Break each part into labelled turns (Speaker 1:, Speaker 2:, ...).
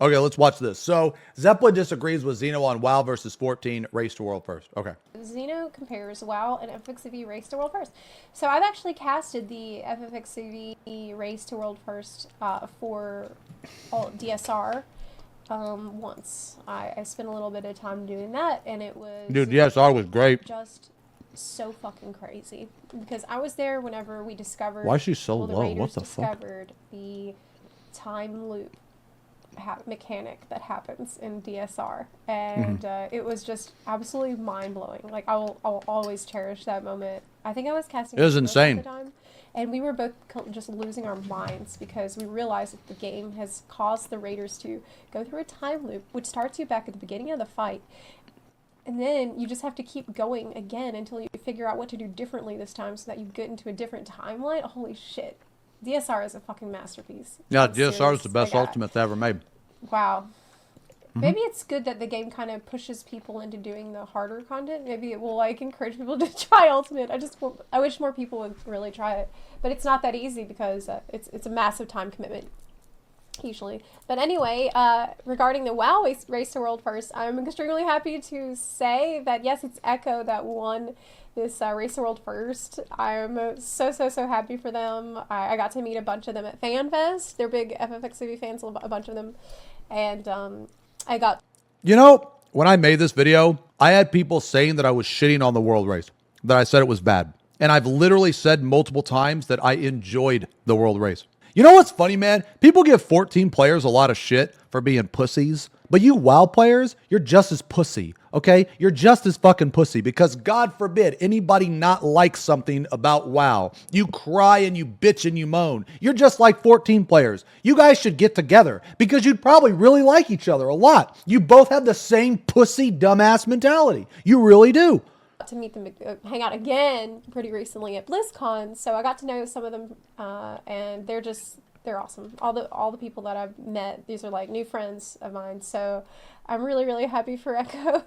Speaker 1: Okay, let's watch this. So, Zepla disagrees with Xeno on WoW versus 14, race to world first. Okay.
Speaker 2: Xeno compares WoW and FFXIV Race to World First. So I've actually casted the FFXIV Race to World First for DSR once. I spent a little bit of time doing that, and it was...
Speaker 1: Dude, DSR was great.
Speaker 2: Just so fucking crazy. Because I was there whenever we discovered...
Speaker 1: Why is she so low? What the fuck?
Speaker 2: Discovered the time loop mechanic that happens in DSR, and it was just absolutely mind-blowing. Like I'll always cherish that moment. I think I was casting...
Speaker 1: It was insane.
Speaker 2: At the time, and we were both just losing our minds because we realized that the game has caused the raiders to go through a time loop, which starts you back at the beginning of the fight, and then you just have to keep going again until you figure out what to do differently this time so that you get into a different timeline. Holy shit. DSR is a fucking masterpiece.
Speaker 1: Yeah, DSR is the best ultimate ever made.
Speaker 2: Wow. Maybe it's good that the game kind of pushes people into doing the harder content. Maybe it will like encourage people to try Ultimate. I wish more people would really try it, but it's not that easy because it's a massive time commitment usually. But anyway, regarding the WoW Race to World First, I'm extremely happy to say that yes, it's Echo that won this Race to World First. I'm so happy for them. I got to meet a bunch of them at FanFest. They're big FFXIV fans, a bunch of them. And I got...
Speaker 1: You know, when I made this video, I had people saying that I was shitting on the world race, that I said it was bad. And I've literally said multiple times that I enjoyed the world race. You know what's funny, man? People give 14 players a lot of shit for being pussies, but you WoW players, you're just as pussy, okay? You're just as fucking pussy because God forbid anybody not like something about WoW. You cry and you bitch and you moan. You're just like 14 players. You guys should get together because you'd probably really like each other a lot. You both have the same pussy dumbass mentality. You really do.
Speaker 2: To meet them, hang out again pretty recently at BlizzCon, so I got to know some of them, and they're awesome. All the people that I've met, these are like new friends of mine, so I'm really happy for Echo.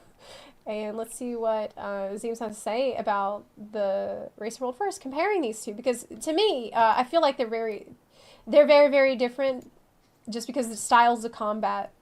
Speaker 2: And let's see what Zeus has to say about the Race World First, comparing these two, because to me, I feel like they're very different, just because the styles of combat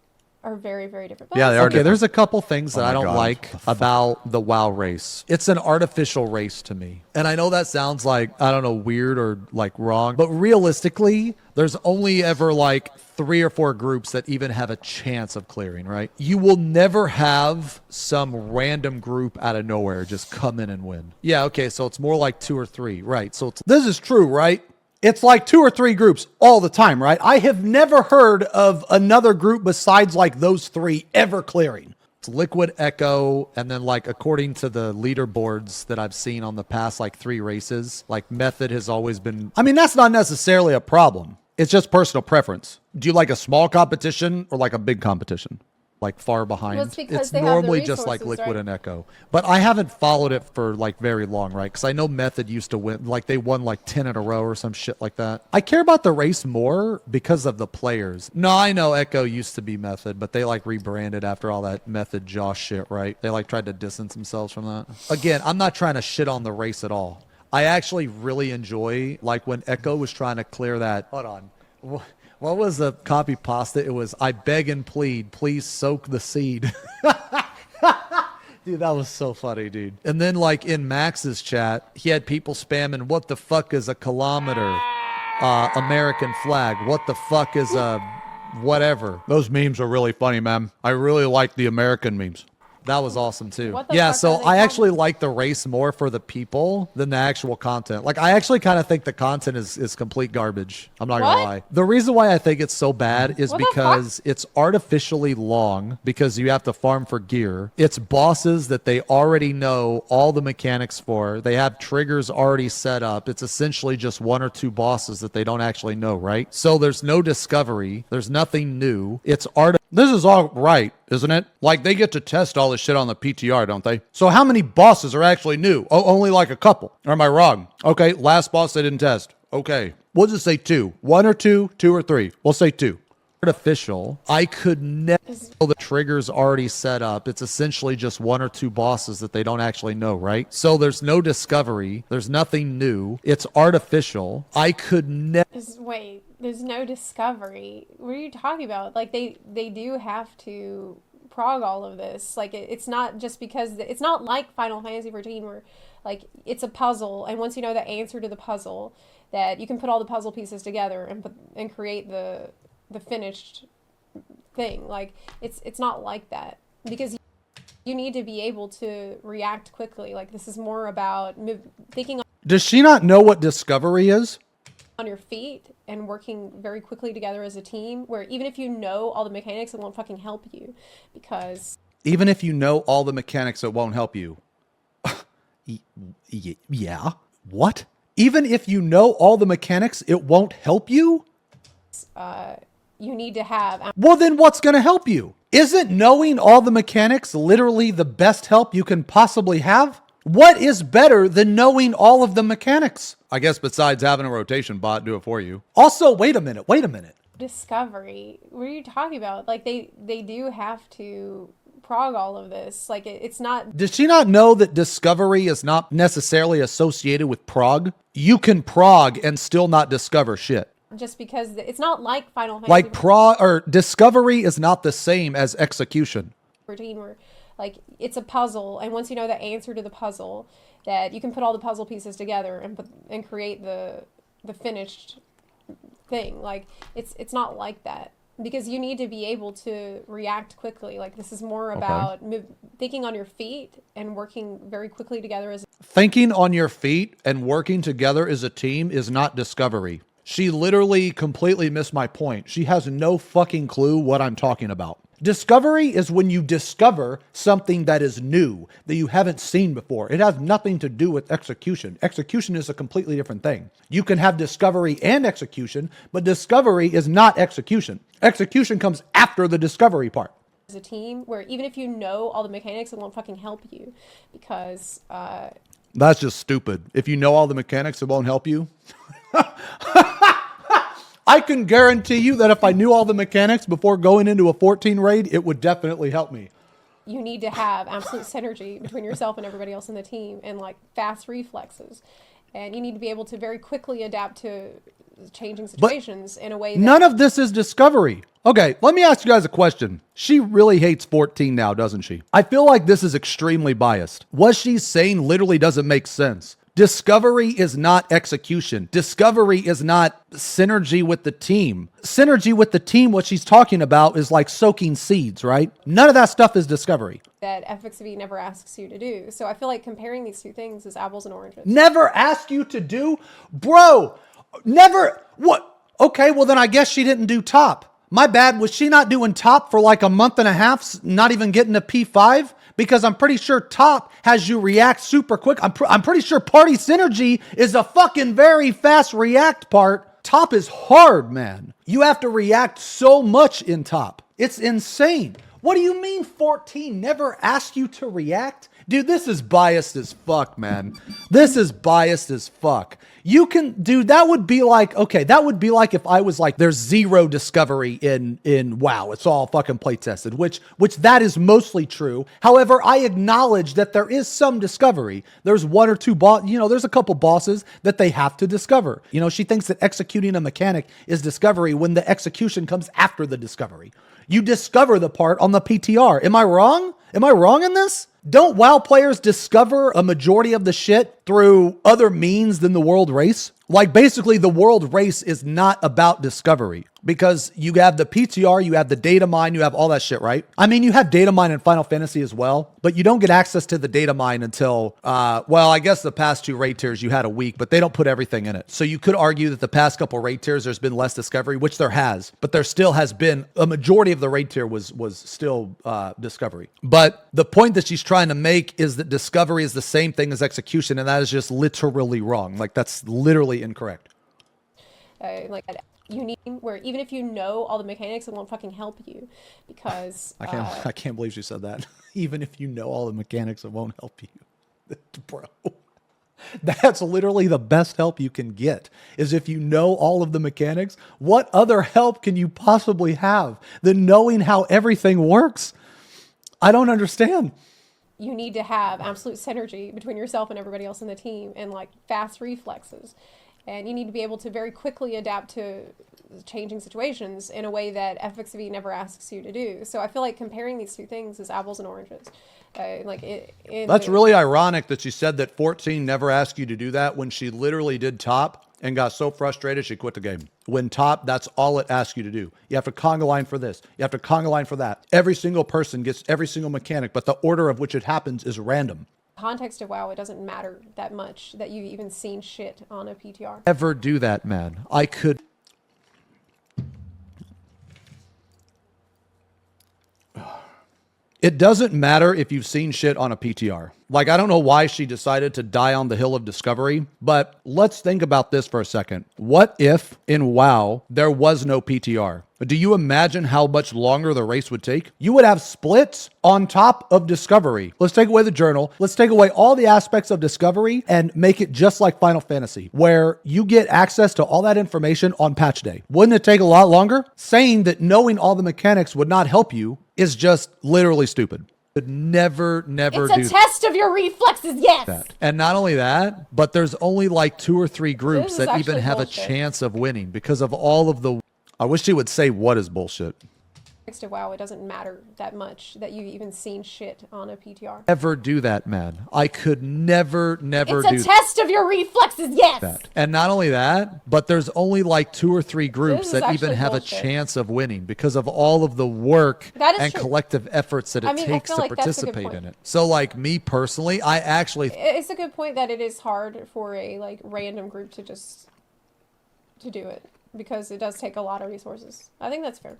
Speaker 2: are very different. But
Speaker 1: yeah, they are. Okay, there's a couple things that I don't like about the WoW race. It's an artificial race to me. And I know that sounds like, I don't know, weird or like wrong, but realistically, there's only ever like 3 or 4 groups that even have a chance of clearing, right? You will never have some random group out of nowhere just come in and win. Yeah, okay, so it's more like 2 or 3, right? So this is true, right? It's like 2 or 3 groups all the time, right? I have never heard of another group besides like those 3 ever clearing. It's Liquid, Echo, and then like according to the leaderboards that I've seen on the past like 3 races, like Method has always been... I mean, that's not necessarily a problem. It's just personal preference. Do you like a small competition or like a big competition? Like far behind.
Speaker 2: Well,
Speaker 1: it's normally just like Liquid, right? And Echo. But I haven't followed it for like very long, right? Because I know Method used to win, like they won like 10 in a row or some shit like that. I care about the race more because of the players. No, I know Echo used to be Method, but they like rebranded after all that Method Josh shit, right? They like tried to distance themselves from that. Again, I'm not trying to shit on the race at all. I actually really enjoy like when Echo was trying to clear that. Hold on. What was the copy pasta? It was, I beg and plead, please soak the seed. Dude, that was so funny, dude. And then like in Max's chat, he had people spamming, what the fuck is a kilometer? American flag. What the fuck is a whatever? Those memes are really funny, man. I really like the American memes. That was awesome too. Yeah, so I actually like the race more for the people than the actual content. Like, I actually kind of think the content is complete garbage. I'm not gonna lie. The reason why I think it's so bad is because it's artificially long because you have to farm for gear. It's bosses that they already know all the mechanics for. They have triggers already set up. It's essentially just 1 or 2 bosses that they don't actually know, right? So there's no discovery. There's nothing new. It's This is all right, isn't it? Like, they get to test all this shit on the PTR, don't they? So how many bosses are actually new? Oh, only like a couple. Or am I wrong? Okay, last boss they didn't test. Okay. We'll just say 2. 1 or 2, 2 or 3. We'll say 2. Artificial. I could never... The trigger's already set up. It's essentially just 1 or 2 bosses that they don't actually know, right? So there's no discovery. There's nothing new. It's artificial. I could never...
Speaker 2: Wait. There's no discovery. What are you talking about? Like they do have to prog all of this. Like it's not just because it's not like Final Fantasy 14 where like it's a puzzle, and once you know the answer to the puzzle, that you can put all the puzzle pieces together and create the finished thing. Like it's not like that, because you need to be able to react quickly. Like this is more about thinking
Speaker 1: Does she not know what discovery is?
Speaker 2: on your feet and working very quickly together as a team, where even if you know all the mechanics, it won't fucking help you, because
Speaker 1: Even if you know all the mechanics, it won't help you. Yeah. What? Even if you know all the mechanics, it won't help you?
Speaker 2: you need to have
Speaker 1: Well, then what's going to help you? Isn't knowing all the mechanics literally the best help you can possibly have? What is better than knowing all of the mechanics? I guess besides having a rotation bot do it for you. Also, wait a minute.
Speaker 2: discovery. What are you talking about? Like they do have to prog all of this. Like it's not.
Speaker 1: Does she not know that discovery is not necessarily associated with prog? You can prog and still not discover shit.
Speaker 2: Just because it's not like Final Fantasy
Speaker 1: Like prog or discovery is not the same as execution.
Speaker 2: 14 where like it's a puzzle, and once you know the answer to the puzzle, that you can put all the puzzle pieces together and create the finished thing. Like it's not like that, because you need to be able to react quickly. Like this is more about thinking on your feet and working very quickly together as
Speaker 1: Thinking on your feet and working together as a team is not discovery. She literally completely missed my point. She has no fucking clue what I'm talking about. Discovery is when you discover something that is new, that you haven't seen before. It has nothing to do with execution. Execution is a completely different thing. You can have discovery and execution, but discovery is not execution. Execution comes after the discovery part.
Speaker 2: a team, where even if you know all the mechanics, it won't fucking help you, because
Speaker 1: That's just stupid. If you know all the mechanics, it won't help you. I can guarantee you that if I knew all the mechanics before going into a 14 raid, it would definitely help me.
Speaker 2: you need to have absolute synergy between yourself and everybody else in the team, and like fast reflexes, and you need to be able to very quickly adapt to changing situations in a way that
Speaker 1: None of this is discovery. Okay, let me ask you guys a question. She really hates 14 now, doesn't she? I feel like this is extremely biased. What she's saying literally doesn't make sense. Discovery is not execution. Discovery is not synergy with the team. Synergy with the team, what she's talking about is like soaking seeds, right? None of that stuff is discovery.
Speaker 2: that FFXIV never asks you to do. So I feel like comparing these two things is apples and oranges.
Speaker 1: Never ask you to do? Bro, never. What? Okay, well then I guess she didn't do top. My bad. Was she not doing top for like a month and a half, not even getting a P5? Because I'm pretty sure top has you react super quick. I'm pretty sure party synergy is a fucking very fast react part. Top is hard, man. You have to react so much in top. It's insane. What do you mean 14 never asked you to react? Dude, this is biased as fuck, man. This is biased as fuck. You can, dude, that would be like, okay, that would be like if I was like, there's zero discovery in WoW. It's all fucking play tested, which that is mostly true. However, I acknowledge that there is some discovery. There's one or two there's a couple bosses that they have to discover. You know, she thinks that executing a mechanic is discovery when the execution comes after the discovery. You discover the part on the PTR. Am I wrong? Am I wrong in this? Don't WoW players discover a majority of the shit through other means than the world race? Like basically the world race is not about discovery, because you have the PTR, you have the data mine, you have all that shit, right? I mean, you have data mine in Final Fantasy as well, but you don't get access to the data mine until, well, I guess the past two raid tiers you had a week, but they don't put everything in it. So you could argue that the past couple raid tiers there's been less discovery, which there has, but there still has been a majority of the raid tier was still discovery. But the point that she's trying to make is that discovery is the same thing as execution, and that is just literally wrong. Like that's literally incorrect.
Speaker 2: Like you need, where even if you know all the mechanics, it won't fucking help you, because
Speaker 1: I can't believe she said that. Even if you know all the mechanics, it won't help you. Bro, that's literally the best help you can get, is if you know all of the mechanics. What other help can you possibly have than knowing how everything works? I don't understand.
Speaker 2: you need to have absolute synergy between yourself and everybody else in the team, and like fast reflexes, and you need to be able to very quickly adapt to changing situations in a way that FFXIV never asks you to do. So I feel like comparing these two things is apples and oranges.
Speaker 1: That's really ironic that she said that 14 never asked you to do that when she literally did top and got so frustrated she quit the game. When top, that's all it asks you to do. You have to conga line for this. You have to conga line for that. Every single person gets every single mechanic, but the order of which it happens is random.
Speaker 2: Context of WoW, it doesn't matter that much that you've even seen shit on a PTR.
Speaker 1: Never do that, man. I could... It doesn't matter if you've seen shit on a PTR. Like, I don't know why she decided to die on the hill of discovery, but let's think about this for a second. What if in WoW there was no PTR? Do you imagine how much longer the race would take? You would have splits on top of discovery. Let's take away the journal. Let's take away all the aspects of discovery and make it just like Final Fantasy, where you get access to all that information on patch day. Wouldn't it take a lot longer? Saying that knowing all the mechanics would not help you is just literally stupid. Could never do
Speaker 2: It's a test of your reflexes, yes!
Speaker 1: that. And not only that, but there's only like 2 or 3 groups that even have
Speaker 2: bullshit.
Speaker 1: a chance of winning because of all of the... I wish she would say what is bullshit.
Speaker 2: Context of WoW, it doesn't matter that much that you've even seen shit on a PTR.
Speaker 1: Never do that, man. I could never do
Speaker 2: It's a test of your reflexes, yes!
Speaker 1: that. And not only that, but there's only like 2 or 3 groups that even
Speaker 2: actually
Speaker 1: have
Speaker 2: bullshit.
Speaker 1: a chance of winning because of all of the work
Speaker 2: That is
Speaker 1: and
Speaker 2: true.
Speaker 1: collective efforts that it
Speaker 2: I mean, I
Speaker 1: takes
Speaker 2: feel
Speaker 1: to
Speaker 2: like that's a good
Speaker 1: participate in
Speaker 2: point.
Speaker 1: it. So like me personally, I actually...
Speaker 2: It's a good point that it is hard for a like random group to just to do it because it does take a lot of resources. I think that's fair.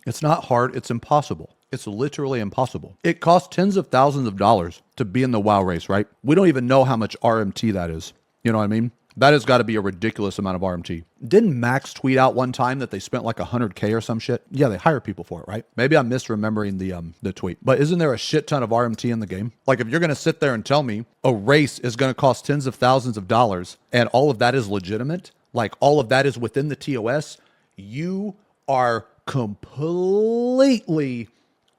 Speaker 1: It's not hard. It's impossible. It's literally impossible. It costs tens of thousands of dollars to be in the WoW race, right? We don't even know how much RMT that is. You know what I mean? That has got to be a ridiculous amount of RMT. Didn't Max tweet out one time that they spent like 100K or some shit? Yeah, they hire people for it, right? Maybe I'm misremembering the tweet. But isn't there a shit ton of RMT in the game? Like if you're going to sit there and tell me a race is going to cost tens of thousands of dollars and all of that is legitimate, like all of that is within the TOS, you are completely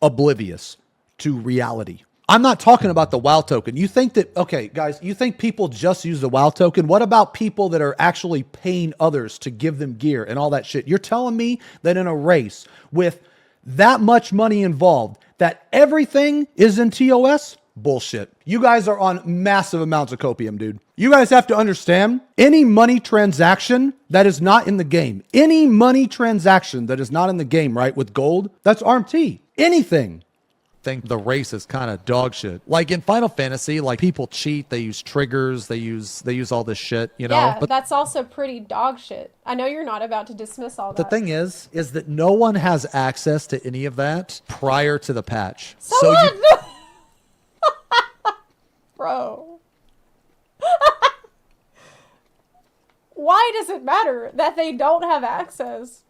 Speaker 1: oblivious to reality. I'm not talking about the WoW token. You think that, okay, guys, you think people just use the WoW token? What about people that are actually paying others to give them gear and all that shit? You're telling me that in a race with that much money involved, that everything is in TOS? Bullshit. You guys are on massive amounts of copium, dude. You guys have to understand, any money transaction that is not in the game, any money transaction that is not in the game, right, with gold, that's RMT. Anything. Think the race is kind of dog shit. Like in Final Fantasy, like people cheat, they use triggers, they use all this shit, you know?
Speaker 2: Yeah,
Speaker 1: But
Speaker 2: that's also pretty dog shit. I know you're not about to dismiss all that.
Speaker 1: the thing is that no one has access to any of that prior to the patch.
Speaker 2: So
Speaker 1: you
Speaker 2: what? Bro. Why does it matter that they don't have access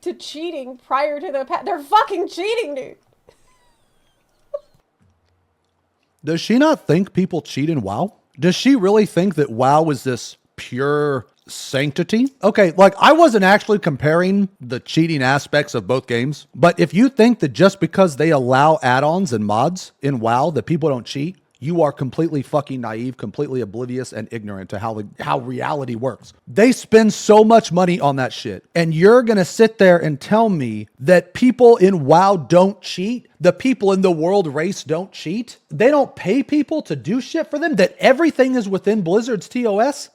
Speaker 2: to cheating prior to the patch? They're fucking cheating, dude.
Speaker 1: Does she not think people cheat in WoW? Does she really think that WoW is this pure sanctity? Okay, like I wasn't actually comparing the cheating aspects of both games, but if you think that just because they allow add-ons and mods in WoW that people don't cheat, you are completely fucking naive, completely oblivious and ignorant to how reality works. They spend so much money on that shit. And you're going to sit there and tell me that people in WoW don't cheat? The people in the world race don't cheat? They don't pay people to do shit for them? That everything is within Blizzard's TOS?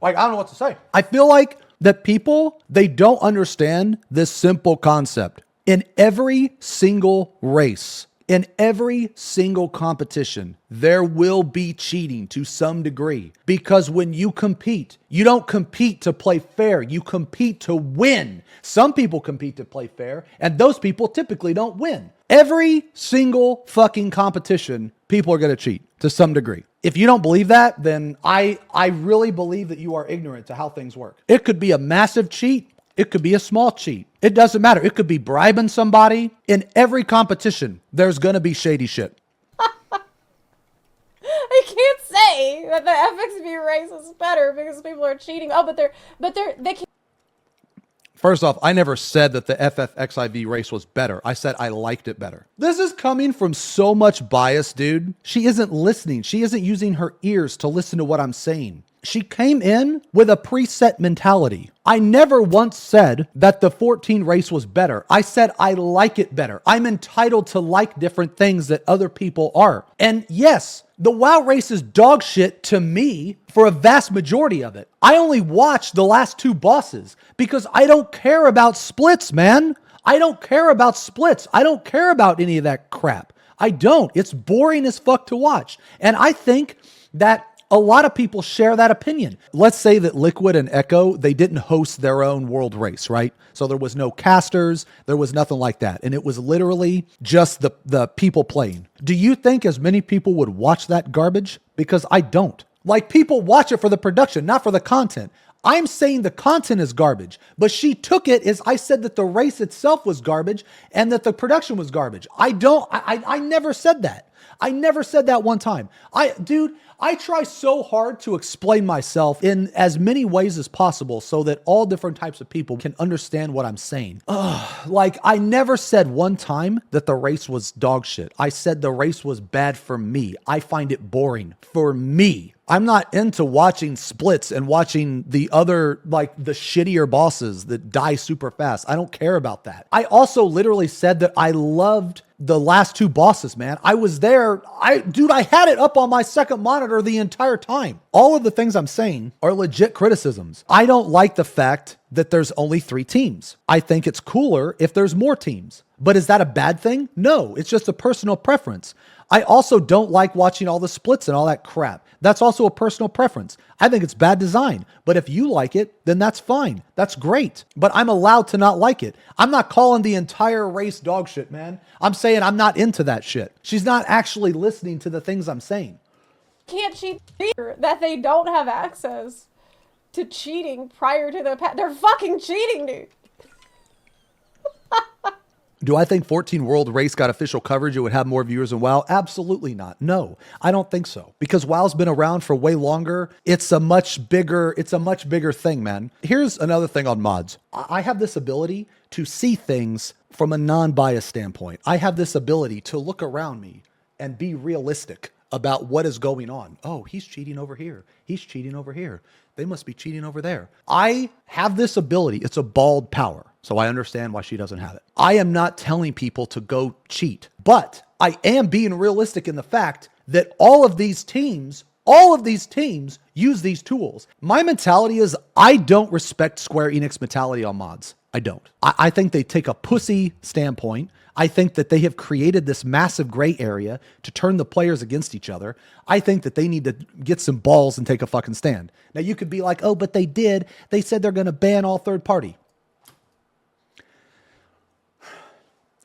Speaker 1: Like, I don't know what to say. I feel like that people, they don't understand this simple concept. In every single race, in every single competition, there will be cheating to some degree. Because when you compete, you don't compete to play fair. You compete to win. Some people compete to play fair, and those people typically don't win. Every single fucking competition, people are going to cheat to some degree. If you don't believe that, then I really believe that you are ignorant to how things work. It could be a massive cheat. It could be a small cheat. It doesn't matter. It could be bribing somebody. In every competition, there's going to be shady shit.
Speaker 2: I can't say that the FXV race is better because people are cheating. Oh, but they can't.
Speaker 1: First off, I never said that the FFXIV race was better. I said I liked it better. This is coming from so much bias, dude. She isn't listening. She isn't using her ears to listen to what I'm saying.
Speaker 3: She came in with a preset mentality. I never once said that the 14 race was better. I said I like it better. I'm entitled to like different things that other people are. And yes, the WoW race is dog shit to me for a vast majority of it. I only watched the last 2 bosses because I don't care about splits, man. I don't care about splits. I don't care about any of that crap. I don't. It's boring as fuck to watch. And I think that a lot of people share that opinion. Let's say that Liquid and Echo, they didn't host their own world race, right? So there was no casters, there was nothing like that. And it was literally just the people playing. Do you think as many people would watch that garbage? Because I don't. Like, people watch it for the production, not for the content. I'm saying the content is garbage, but she took it as I said that the race itself was garbage and that the production was garbage. I never said that. I never said that one time. I try so hard to explain myself in as many ways as possible so that all different types of people can understand what I'm saying. Like, I never said one time that the race was dog shit. I said the race was bad for me. I find it boring for me. I'm not into watching splits and watching the other, like, the shittier bosses that die super fast. I don't care about that. I also literally said that I loved the last 2 bosses, man. I was there. I had it up on my second monitor the entire time. All of the things I'm saying are legit criticisms. I don't like the fact that there's only 3 teams. I think it's cooler if there's more teams. But is that a bad thing? No, it's just a personal preference. I also don't like watching all the splits and all that crap. That's also a personal preference. I think it's bad design. But if you like it, then that's fine. That's great. But I'm allowed to not like it. I'm not calling the entire race dog shit, man. I'm saying I'm not into that shit. She's not actually listening to the things I'm saying.
Speaker 2: Can't cheat that they don't have access to cheating prior to the They're fucking cheating, dude.
Speaker 3: Do I think 14 World Race got official coverage? It would have more viewers than WoW? Absolutely not. No, I don't think so. Because WoW's been around for way longer. It's a much bigger thing, man. Here's another thing on mods. I have this ability to see things from a non-biased standpoint. I have this ability to look around me and be realistic about what is going on. Oh, he's cheating over here. He's cheating over here. They must be cheating over there. I have this ability. It's a bald power. So I understand why she doesn't have it. I am not telling people to go cheat, but I am being realistic in the fact that all of these teams use these tools. My mentality is I don't respect Square Enix mentality on mods. I don't. I think they take a pussy standpoint. I think that they have created this massive gray area to turn the players against each other. I think that they need to get some balls and take a fucking stand. Now you could be like, oh, but they did. They said they're going to ban all third party.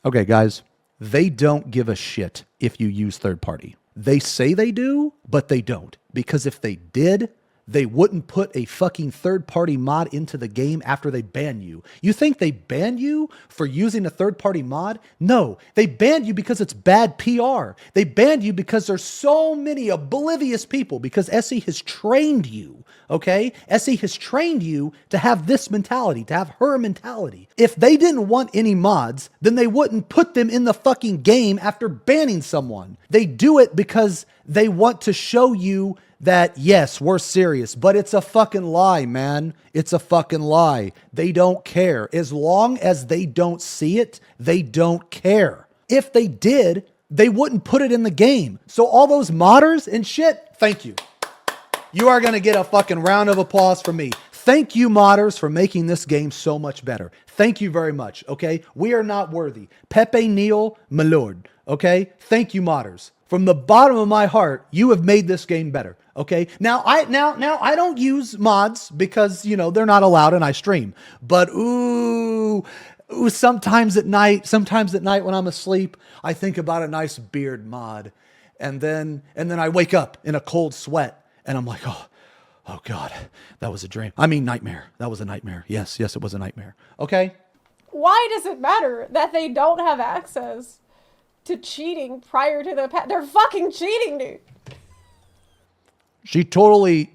Speaker 3: Okay, guys, they don't give a shit if you use third party. They say they do, but they don't. Because if they did, they wouldn't put a fucking third-party mod into the game after they ban you. You think they ban you for using a third-party mod? No, they banned you because it's bad PR. They banned you because there's so many oblivious people, because SE has trained you, okay? SE has trained you to have this mentality, to have her mentality. If they didn't want any mods, then they wouldn't put them in the fucking game after banning someone. They do it because they want to show you that, yes, we're serious, but it's a fucking lie, man. It's a fucking lie. They don't care. As long as they don't see it, they don't care. If they did, they wouldn't put it in the game. So all those modders and shit, thank you. You are going to get a fucking round of applause from me. Thank you, modders, for making this game so much better. Thank you very much, okay? We are not worthy. Pepe Neal, my lord, okay? Thank you, modders. From the bottom of my heart, you have made this game better. Okay. Now I don't use mods because, you know, they're not allowed and I stream. But sometimes at night when I'm asleep, I think about a nice beard mod. And then I wake up in a cold sweat and I'm like, oh God, that was a dream. I mean, nightmare. That was a nightmare. Yes, it was a nightmare. Okay.
Speaker 2: Why does it matter that they don't have access to cheating prior to the They're fucking cheating, dude.
Speaker 3: She totally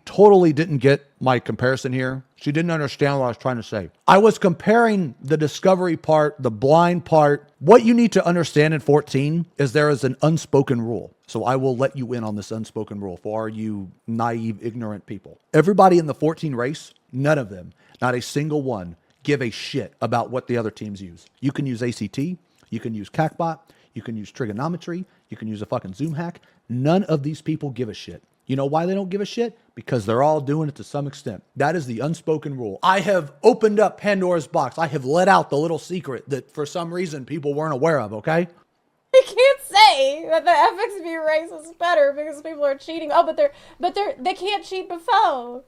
Speaker 3: didn't get my comparison here. She didn't understand what I was trying to say. I was comparing the discovery part, the blind part. What you need to understand in 14 is there is an unspoken rule. So I will let you in on this unspoken rule for all you naive, ignorant people. Everybody in the 14 race, none of them, not a single one, give a shit about what the other teams use. You can use ACT, you can use CACBot, you can use trigonometry, you can use a fucking Zoom hack. None of these people give a shit. You know why they don't give a shit? Because they're all doing it to some extent. That is the unspoken rule. I have opened up Pandora's box. I have let out the little secret that for some reason people weren't aware of, okay?
Speaker 2: You can't say that the FXV race is better because people are cheating. Oh, but they can't cheat before.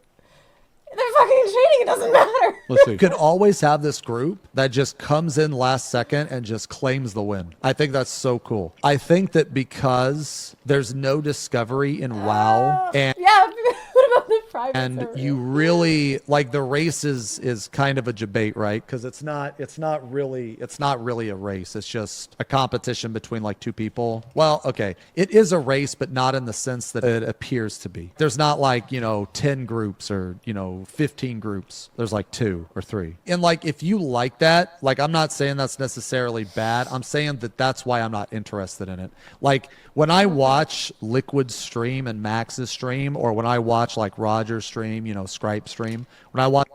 Speaker 2: They're fucking cheating. It doesn't matter.
Speaker 3: Let's see.
Speaker 1: You could always have this group that just comes in last second and just claims the win. I think that's so cool. I think that because there's no discovery in WoW and
Speaker 2: Yeah, what about the private
Speaker 1: and
Speaker 2: server?
Speaker 1: you really like the race is kind of a debate, right? Because it's not really a race. It's just a competition between like two people. Well, okay, it is a race, but not in the sense that it appears to be. There's not like 10 groups or 15 groups. There's like 2 or 3. And like if you like that, like I'm not saying that's necessarily bad. I'm saying that that's why I'm not interested in it. Like when I watch Liquid's stream and Max's stream, or when I watch like Roger's stream, Scripe stream, when I watch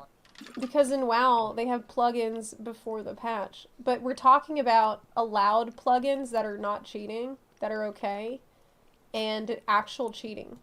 Speaker 2: Because in WoW, they have plugins before the patch. But we're talking about allowed plugins that are not cheating, that are okay, and actual cheating.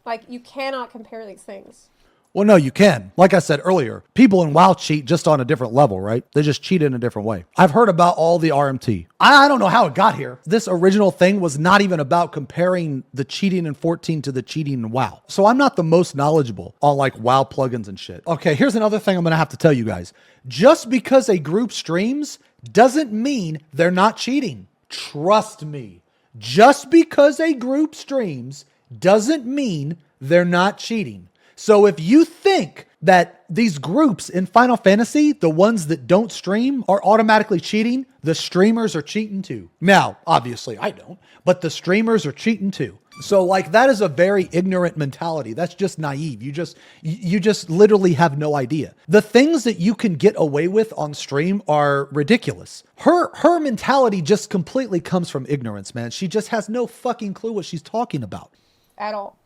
Speaker 2: Like, you cannot compare these things.
Speaker 3: Well, no, you can. Like I said earlier, people in WoW cheat just on a different level, right? They just cheat in a different way. I've heard about all the RMT. I don't know how it got here. This original thing was not even about comparing the cheating in 14 to the cheating in WoW. So I'm not the most knowledgeable on like WoW plugins and shit. Okay, here's another thing I'm going to have to tell you guys. Just because a group streams doesn't mean they're not cheating. Trust me. Just because a group streams doesn't mean they're not cheating. So if you think that these groups in Final Fantasy, the ones that don't stream, are automatically cheating, the streamers are cheating too. Now, obviously I don't, but the streamers are cheating too. So like that is a very ignorant mentality. That's just naive. You just literally have no idea. The things that you can get away with on stream are ridiculous. Her mentality just completely comes from ignorance, man. She just has no fucking clue what she's talking about.
Speaker 2: At all.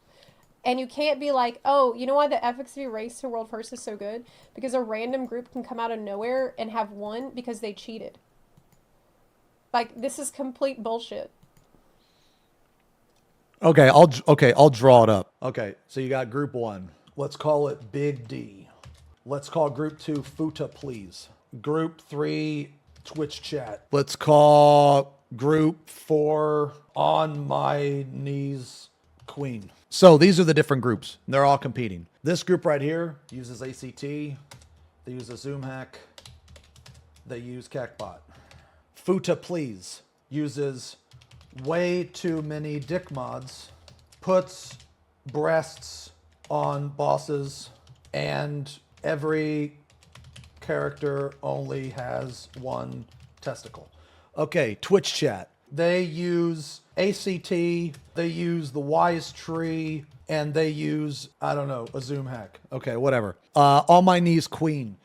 Speaker 2: And you can't be like, oh, you know why the FXV race to World First is so good? Because a random group can come out of nowhere and have won because they cheated. Like, this is complete bullshit.
Speaker 3: Okay, I'll draw it up. Okay, so you got group 1. Let's call it Big D. Let's call group 2 Futa Please. Group 3 Twitch Chat. Let's call group 4 On My Knees Queen. So these are the different groups. They're all competing. This group right here uses ACT. They use a Zoom hack. They use CACBot. Futa Please uses way too many dick mods, puts breasts on bosses, and every character only has one testicle. Okay, Twitch Chat. They use ACT, they use the Wise Tree, and they use, I don't know, a Zoom hack. Okay, whatever. On My Knees Queen.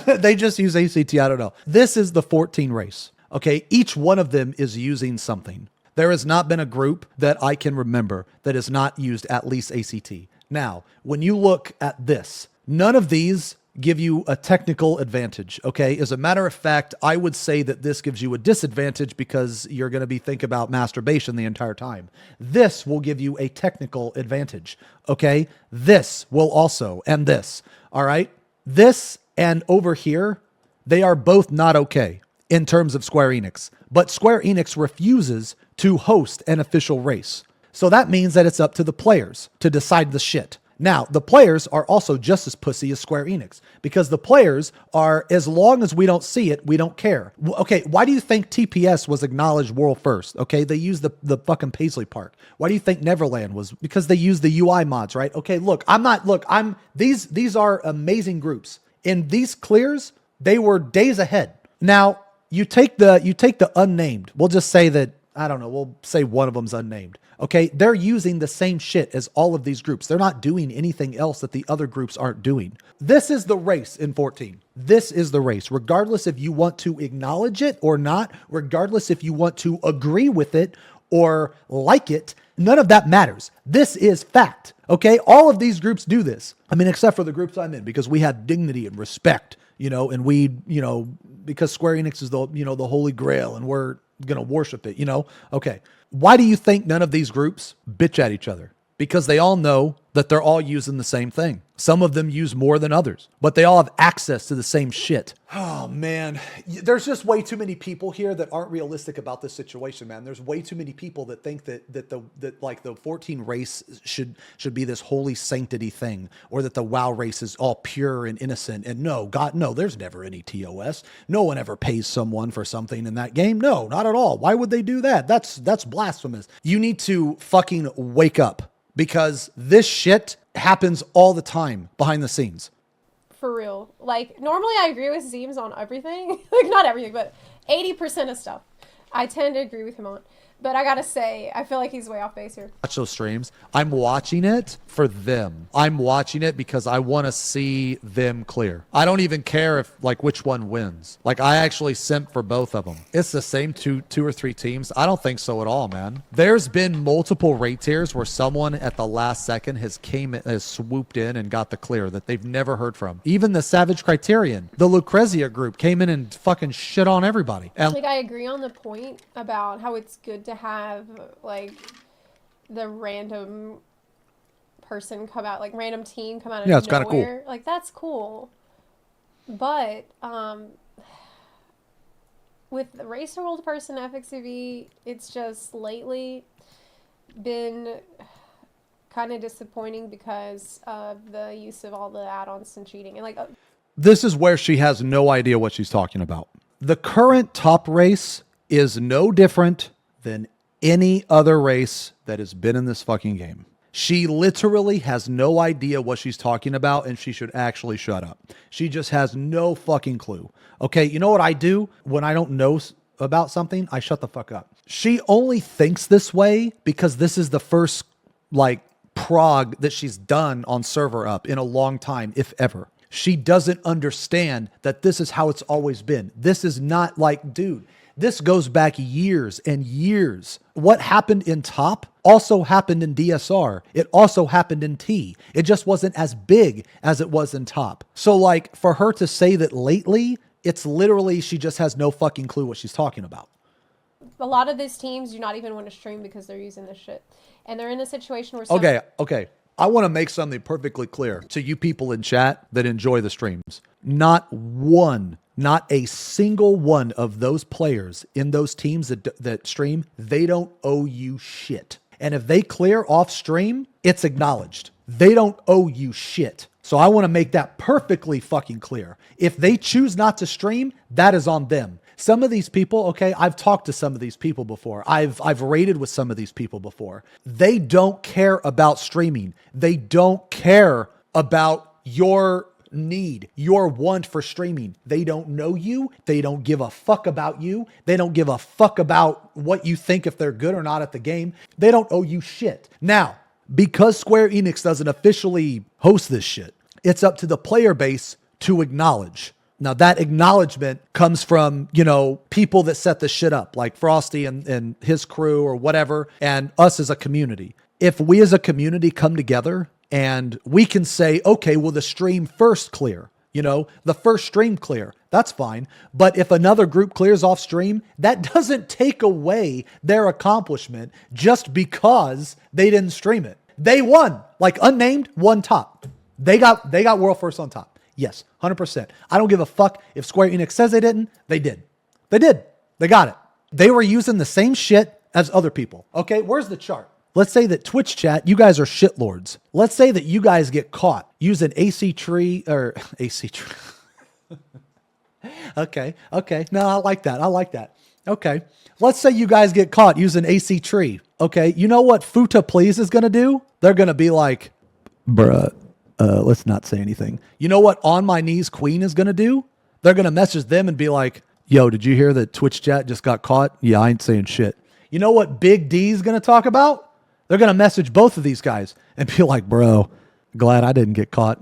Speaker 3: They just use ACT, I don't know. This is the 14 race. Okay, each one of them is using something. There has not been a group that I can remember that has not used at least ACT. Now, when you look at this, none of these give you a technical advantage, okay? As a matter of fact, I would say that this gives you a disadvantage because you're going to be thinking about masturbation the entire time. This will give you a technical advantage, okay? This will also, and this, all right? This and over here, they are both not okay in terms of Square Enix. But Square Enix refuses to host an official race. So that means that it's up to the players to decide the shit. Now, the players are also just as pussy as Square Enix because the players are, as long as we don't see it, we don't care. Okay, why do you think TPS was acknowledged world first? Okay, they used the fucking Paisley Park. Why do you think Neverland was? Because they used the UI mods, right? Okay, these are amazing groups. In these clears, they were days ahead. Now, you take the unnamed. We'll just say that, I don't know, we'll say one of them's unnamed. Okay, they're using the same shit as all of these groups. They're not doing anything else that the other groups aren't doing. This is the race in 14. This is the race, regardless if you want to acknowledge it or not, regardless if you want to agree with it or like it, none of that matters. This is fact. Okay, all of these groups do this. I mean, except for the groups I'm in, because we have dignity and respect, and we, because Square Enix is the, the holy grail and we're going to worship it, Okay. Why do you think none of these groups bitch at each other? Because they all know that they're all using the same thing. Some of them use more than others, but they all have access to the same shit. Oh man, there's just way too many people here that aren't realistic about this situation, man. There's way too many people that think that the 14 race should be this holy sanctity thing, or that the WoW race is all pure and innocent. And no, God, no, there's never any TOS. No one ever pays someone for something in that game. No, not at all. Why would they do that? That's blasphemous. You need to fucking wake up, because this shit happens all the time behind the scenes.
Speaker 2: For real. Like, normally I agree with Zeems on everything. Like, not everything, but 80% of stuff I tend to agree with him on. But I gotta say, I feel like he's way off base here.
Speaker 1: Watch those streams. I'm watching it for them. I'm watching it because I want to see them clear. I don't even care if which one wins. I actually simp for both of them. It's the same two or three teams. I don't think so at all, man. There's been multiple rate tiers where someone at the last second has swooped in and got the clear that they've never heard from. Even the Savage Criterion, the Lucrezia group came in and fucking shit on everybody. And
Speaker 2: I agree on the point about how it's good to have the random person come out, random team come out of nowhere.
Speaker 3: It's kind of cool.
Speaker 2: That's cool. But with the Race to World person FFXIV, it's just lately been kind of disappointing because of the use of all the add-ons and cheating. And
Speaker 3: this is where she has no idea what she's talking about. The current top race is no different than any other race that has been in this fucking game. She literally has no idea what she's talking about, and she should actually shut up. She just has no fucking clue. Okay, you know what I do when I don't know about something? I shut the fuck up. She only thinks this way because this is the first prog that she's done on server up in a long time, if ever. She doesn't understand that this is how it's always been. This is not dude, this goes back years and years. What happened in top also happened in DSR. It also happened in T. It just wasn't as big as it was in top. So for her to say that lately, it's literally she just has no fucking clue what she's talking about.
Speaker 2: a lot of these teams do not even want to stream because they're using this shit. And they're in a situation where
Speaker 3: Okay. I want to make something perfectly clear to you people in chat that enjoy the streams. Not a single one of those players in those teams that stream, they don't owe you shit. And if they clear off stream, it's acknowledged. They don't owe you shit. So I want to make that perfectly fucking clear. If they choose not to stream, that is on them. Some of these people, okay, I've talked to some of these people before. I've raided with some of these people before. They don't care about streaming. They don't care about your need, your want for streaming. They don't know you. They don't give a fuck about you. They don't give a fuck about what you think if they're good or not at the game. They don't owe you shit. Now, because Square Enix doesn't officially host this shit, it's up to the player base to acknowledge. Now, that acknowledgement comes from, people that set the shit up, like Frosty and his crew or whatever, and us as a community. If we as a community come together and we can say, okay, well, the stream first clear, the first stream clear, that's fine. But if another group clears off stream, that doesn't take away their accomplishment just because they didn't stream it. They won, like unnamed, won top. They got world first on top. Yes, 100%. I don't give a fuck if Square Enix says they didn't. They did. They did. They got it. They were using the same shit as other people. Okay, where's the chart? Let's say that Twitch chat, you guys are shitlords. Let's say that you guys get caught using AC tree. Okay. No, I like that. Okay. Let's say you guys get caught using AC tree. Okay. You know what Futa Please is going to do? They're going to be like, bruh. Let's not say anything. You know what On My Knees Queen is going to do? They're going to message them and be like, yo, did you hear that Twitch chat just got caught? Yeah, I ain't saying shit. You know what Big D's going to talk about? They're going to message both of these guys and be like, bro, glad I didn't get caught.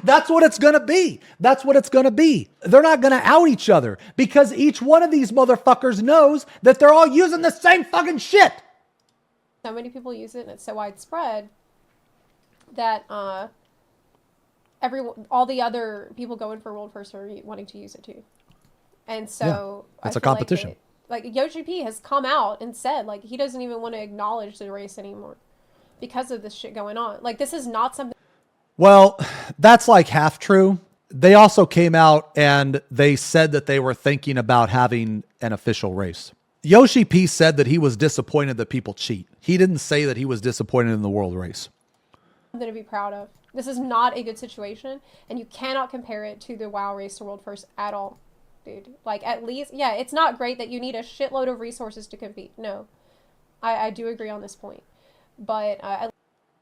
Speaker 3: That's what it's going to be. That's what it's going to be. They're not going to out each other because each one of these motherfuckers knows that they're all using the same fucking shit.
Speaker 2: So many people use it and it's so widespread that all the other people going for World First are wanting to use it too. And so
Speaker 3: it's
Speaker 2: I
Speaker 3: a
Speaker 2: feel
Speaker 3: competition.
Speaker 2: Like Yoshi P has come out and said like he doesn't even want to acknowledge the race anymore because of this shit going on. Like this is not something.
Speaker 3: Well, that's like half true. They also came out and they said that they were thinking about having an official race. Yoshi P said that he was disappointed that people cheat. He didn't say that he was disappointed in the world race.
Speaker 2: Something to be proud of. This is not a good situation, and you cannot compare it to the WoW race to World First at all, dude. Like, at least, yeah, it's not great that you need a shitload of resources to compete. No, I do agree on this point, but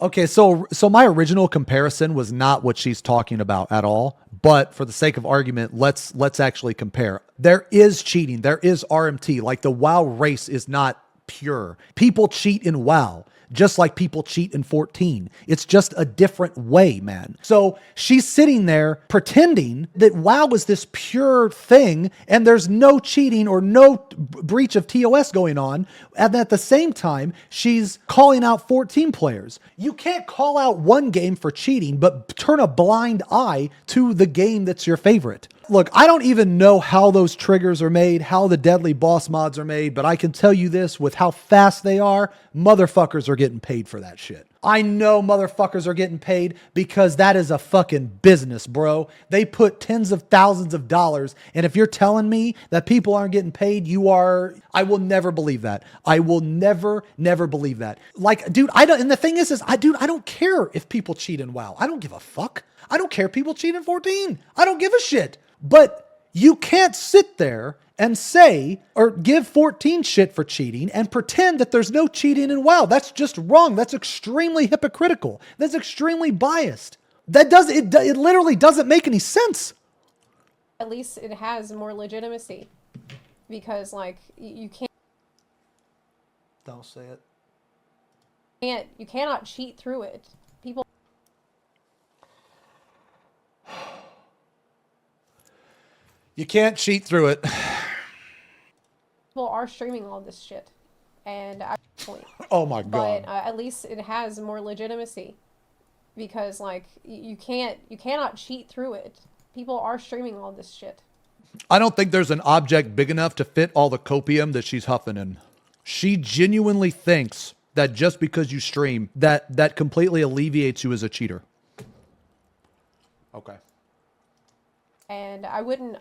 Speaker 3: okay, so my original comparison was not what she's talking about at all, but for the sake of argument, let's actually compare. There is cheating. There is RMT. Like the WoW race is not pure. People cheat in WoW, just like people cheat in 14. It's just a different way, man. So she's sitting there pretending that WoW is this pure thing and there's no cheating or no breach of TOS going on. And at the same time, she's calling out 14 players. You can't call out one game for cheating, but turn a blind eye to the game that's your favorite. Look, I don't even know how those triggers are made, how the deadly boss mods are made, but I can tell you this, with how fast they are, motherfuckers are getting paid for that shit. I know motherfuckers are getting paid because that is a fucking business, bro. They put tens of thousands of dollars, and if you're telling me that people aren't getting paid, I will never believe that. I will never believe that. Like, dude, and the thing is I don't care if people cheat in WoW. I don't give a fuck. I don't care if people cheat in 14. I don't give a shit. But you can't sit there and say or give 14 shit for cheating and pretend that there's no cheating in WoW. That's just wrong. That's extremely hypocritical. That's extremely biased. It literally doesn't make any sense.
Speaker 2: at least it has more legitimacy because like you can't.
Speaker 3: Don't say it.
Speaker 2: You cannot cheat through it. People.
Speaker 3: You can't cheat through it.
Speaker 2: People are streaming all this shit, and I point.
Speaker 3: Oh my god!
Speaker 2: But at least it has more legitimacy, because like you cannot cheat through it. People are streaming all this shit.
Speaker 1: I don't think there's an object big enough to fit all the copium that she's huffing in. She genuinely thinks that just because you stream, that completely alleviates you as a cheater. Okay.
Speaker 2: And I wouldn't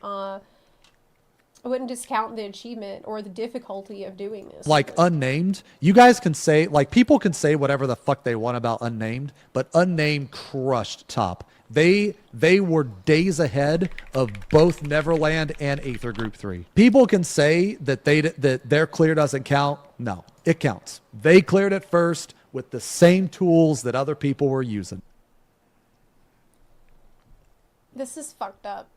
Speaker 2: discount the achievement or the difficulty of doing this.
Speaker 1: Like Unnamed, you guys can say, like, people can say whatever the fuck they want about Unnamed, but Unnamed crushed top. They were days ahead of both Neverland and Aether Group 3. People can say that their clear doesn't count. No, it counts. They cleared it first with the same tools that other people were using.
Speaker 2: This is fucked up.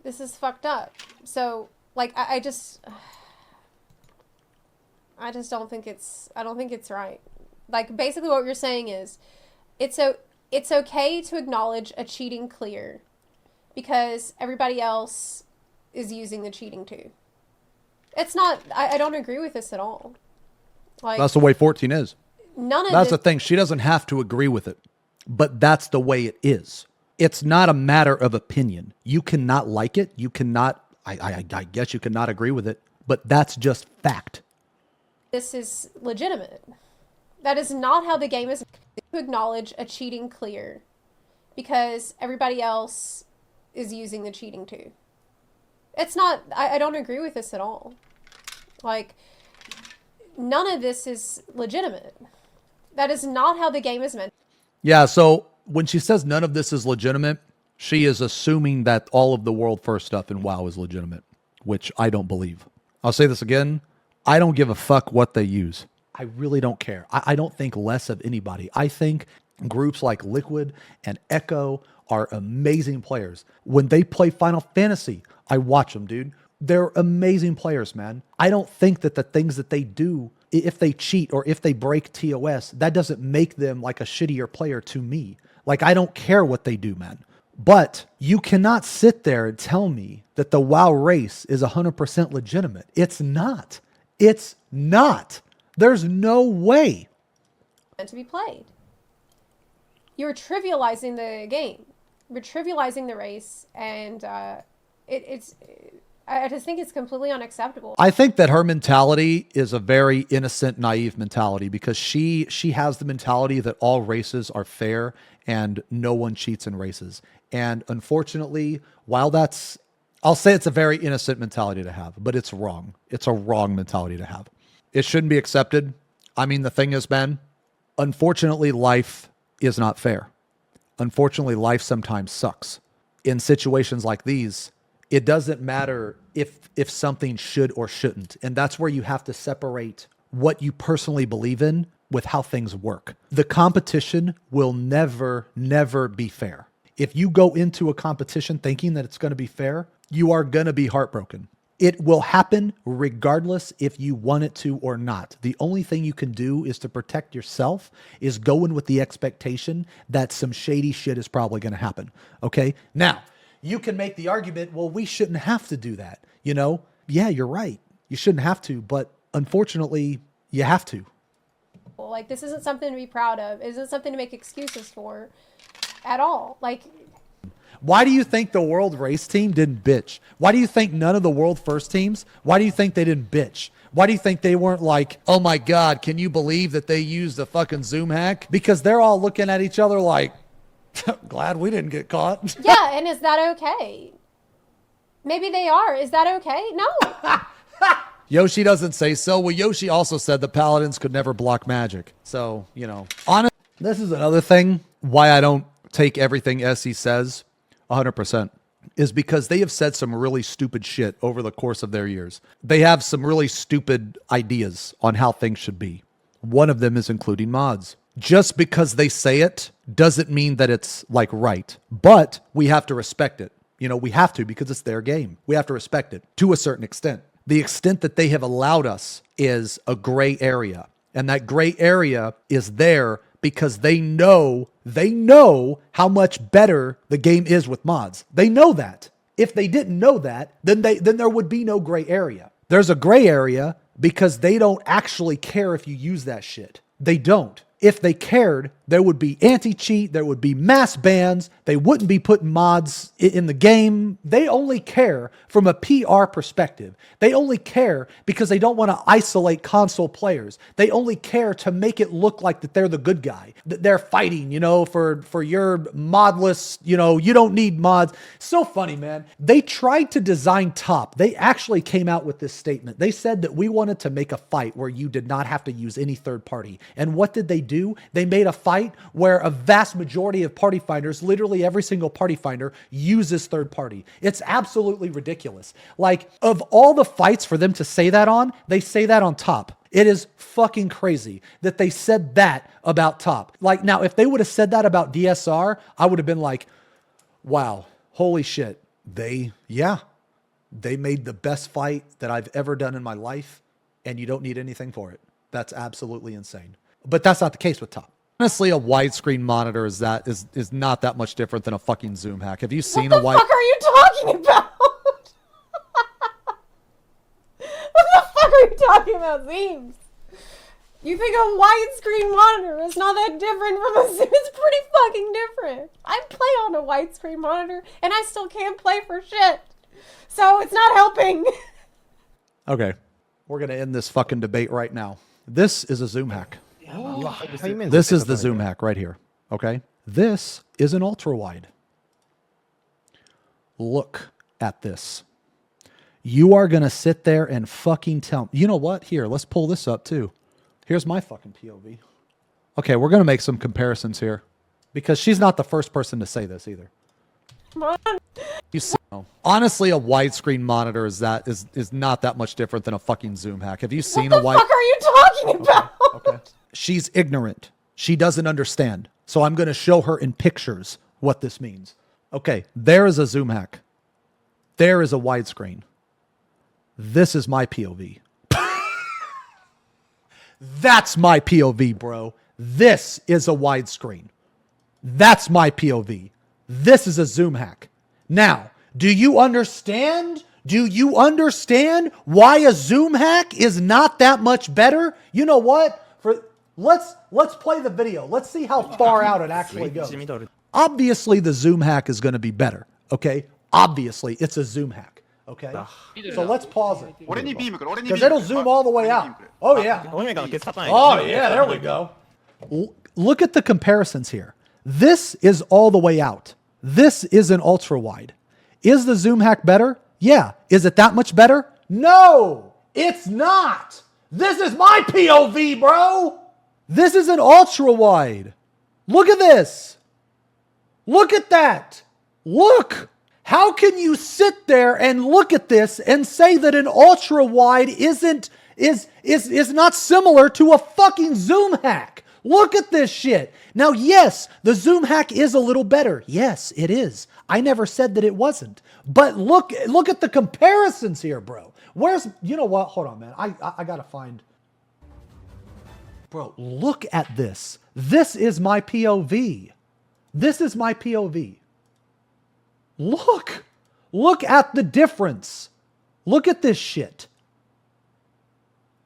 Speaker 2: This is fucked up. So, like, I just don't think it's right. Like, basically what you're saying is, it's okay to acknowledge a cheating clear because everybody else is using the cheating too. It's not, I don't agree with this at all. Like,
Speaker 1: That's the way 14 is.
Speaker 2: That's
Speaker 1: the thing. She doesn't have to agree with it, but that's the way it is. It's not a matter of opinion. You cannot like it. You cannot, I guess you cannot agree with it, but that's just fact.
Speaker 2: This is legitimate. That is not how the game is to acknowledge a cheating clear because everybody else is using the cheating too. It's not, I don't agree with this at all. Like, none of this is legitimate. That is not how the game is meant.
Speaker 1: Yeah, so when she says none of this is legitimate, she is assuming that all of the world first stuff in WoW is legitimate, which I don't believe. I'll say this again. I don't give a fuck what they use. I really don't care. I don't think less of anybody. I think groups like Liquid and Echo are amazing players. When they play Final Fantasy, I watch them, dude.
Speaker 3: They're amazing players, man. I don't think that the things that they do, if they cheat or if they break TOS, that doesn't make them like a shittier player to me. Like, I don't care what they do, man. But you cannot sit there and tell me that the WoW race is 100% legitimate. It's not. It's not. There's no way.
Speaker 2: And to be played. You're trivializing the game. You're trivializing the race, and I just think it's completely unacceptable.
Speaker 1: I think that her mentality is a very innocent, naive mentality, because she has the mentality that all races are fair and no one cheats in races. And unfortunately, while I'll say it's a very innocent mentality to have, but it's wrong. It's a wrong mentality to have. It shouldn't be accepted. I mean, the thing is, man, unfortunately, life is not fair. Unfortunately, life sometimes sucks. In situations like these, it doesn't matter if something should or shouldn't. And that's where you have to separate what you personally believe in with how things work. The competition will never, never be fair. If you go into a competition thinking that it's going to be fair, you are going to be heartbroken. It will happen regardless if you want it to or not. The only thing you can do is to protect yourself, is go in with the expectation that some shady shit is probably going to happen. Okay? Now, you can make the argument, well, we shouldn't have to do that. You know? Yeah, you're right. You shouldn't have to, but unfortunately, you have to.
Speaker 2: Like, this isn't something to be proud of. It isn't something to make excuses for at all. Like,
Speaker 1: why do you think the World Race team didn't bitch? Why do you think none of the World First teams, why do you think they didn't bitch? Why do you think they weren't like, oh my God, can you believe that they used a fucking Zoom hack? Because they're all looking at each other like, glad we didn't get caught.
Speaker 2: yeah, and is that okay? Maybe they are. Is that okay? No.
Speaker 1: Yoshi doesn't say so. Well, Yoshi also said the paladins could never block magic. So, you know, this is another thing why I don't take everything SE says 100%, is because they have said some really stupid shit over the course of their years. They have some really stupid ideas on how things should be. One of them is including mods. Just because they say it doesn't mean that it's like right, but we have to respect it. You know, we have to, because it's their game. We have to respect it to a certain extent. The extent that they have allowed us is a gray area. And that gray area is there because they know how much better the game is with mods. They know that. If they didn't know that, then there would be no gray area. There's a gray area because they don't actually care if you use that shit. They don't. If they cared, there would be anti-cheat, there would be mass bans, they wouldn't be putting mods in the game. They only care from a PR perspective. They only care because they don't want to isolate console players. They only care to make it look like that they're the good guy, that they're fighting, you know, for your modless, you know, you don't need mods. So funny, man. They tried to design top. They actually came out with this statement. They said that we wanted to make a fight where you did not have to use any third party. And what did they do? They made a fight where a vast majority of party finders, literally every single party finder, uses third party. It's absolutely ridiculous. Like, of all the fights for them to say that on, they say that on top. It is fucking crazy that they said that about top. Like, now, if they would have said that about DSR, I would have been like, wow, holy shit. They made the best fight that I've ever done in my life, and you don't need anything for it. That's absolutely insane. But that's not the case with top. Honestly, a widescreen monitor is not that much different than a fucking Zoom hack. Have you seen a
Speaker 2: What the fuck are you talking about? What the fuck are you talking about, Zeems? You think a widescreen monitor is not that different from a Zoom? It's pretty fucking different. I play on a widescreen monitor, and I still can't play for shit. So it's not helping.
Speaker 1: Okay, we're going to end this fucking debate right now. This is a Zoom hack.
Speaker 4: This
Speaker 1: This is the Zoom hack right here, okay? This is an ultrawide. Look at this. You are going to sit there and fucking tell me. You know what? Here, let's pull this up too. Here's my fucking POV. Okay, we're going to make some comparisons here because she's not the first person to say this either. You see, honestly, a widescreen monitor is not that much different than a fucking Zoom hack. Have you seen a wide?
Speaker 2: What the fuck are you talking about?
Speaker 1: Okay. She's ignorant. She doesn't understand. So I'm going to show her in pictures what this means. Okay, there is a Zoom hack. There is a widescreen.
Speaker 3: This is my POV. That's my POV, bro. This is a widescreen. That's my POV. This is a zoom hack. Now, do you understand? Do you understand why a zoom hack is not that much better? You know what? Let's play the video. Let's see how far out it actually goes. Obviously, the zoom hack is going to be better. Okay? Obviously, it's a zoom hack. Okay? So let's pause it. Because it'll zoom all the way out. Oh, yeah. Oh, yeah. There we go. Look at the comparisons here. This is all the way out. This is an ultra wide. Is the zoom hack better? Yeah. Is it that much better? No, it's not. This is my POV, bro. This is an ultra wide. Look at this. Look at that. Look. How can you sit there and look at this and say that an ultra wide is not similar to a fucking zoom hack? Look at this shit. Now, yes, the zoom hack is a little better. Yes, it is. I never said that it wasn't. But look at the comparisons here, bro. You know what? Hold on, man. I gotta find. Bro, look at this. This is my POV. This is my POV. Look at the difference. Look at this shit.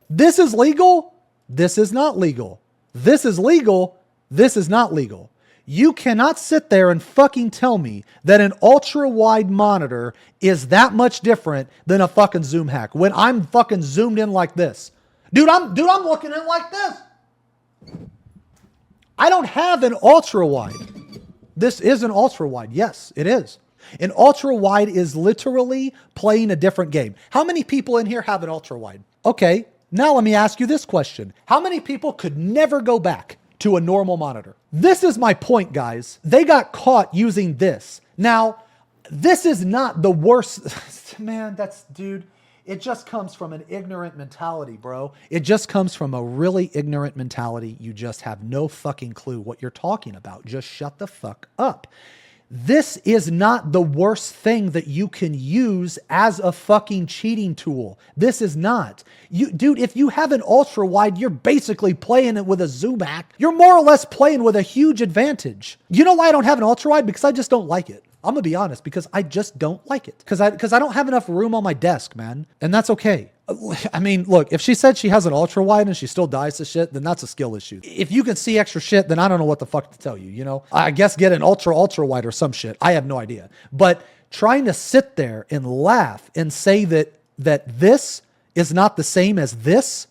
Speaker 3: This is legal. This is not legal. This is legal. This is not legal. You cannot sit there and fucking tell me that an ultra wide monitor is that much different than a fucking zoom hack when I'm fucking zoomed in like this. Dude, I'm looking at it like this. I don't have an ultra wide. This is an ultra wide. Yes, it is. An ultra wide is literally playing a different game. How many people in here have an ultra wide? Okay, now let me ask you this question. How many people could never go back to a normal monitor? This is my point, guys. They got caught using this. Now, this is not the worst. Man, dude, it just comes from an ignorant mentality, bro. It just comes from a really ignorant mentality. You just have no fucking clue what you're talking about. Just shut the fuck up. This is not the worst thing that you can use as a fucking cheating tool. This is not. Dude, if you have an ultra wide, you're basically playing it with a zoom hack. You're more or less playing with a huge advantage. You know why I don't have an ultra wide? Because I just don't like it. I'm gonna be honest, because I just don't like it. Because I don't have enough room on my desk, man. And that's okay. I mean, look, if she said she has an ultra wide and she still dies to shit, then that's a skill issue. If you can see extra shit, then I don't know what the fuck to tell you, you know? I guess get an ultra wide or some shit. I have no idea. But trying to sit there and laugh and say that this is not the same as this,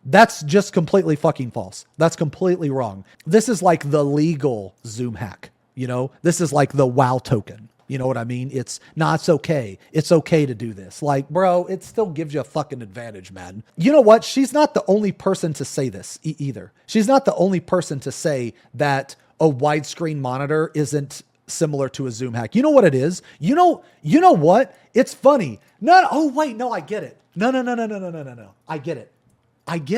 Speaker 3: that's just completely fucking false. That's completely wrong. This is like the legal zoom hack, you know? This is like the WoW token. You know what I mean? It's okay. It's okay to do this. Like, bro, it still gives you a fucking advantage, man. You know what? She's not the only person to say this either. She's not the only person to say that a widescreen monitor isn't similar to a zoom hack. You know what it is? You know what? It's funny. No, I get it. No. I get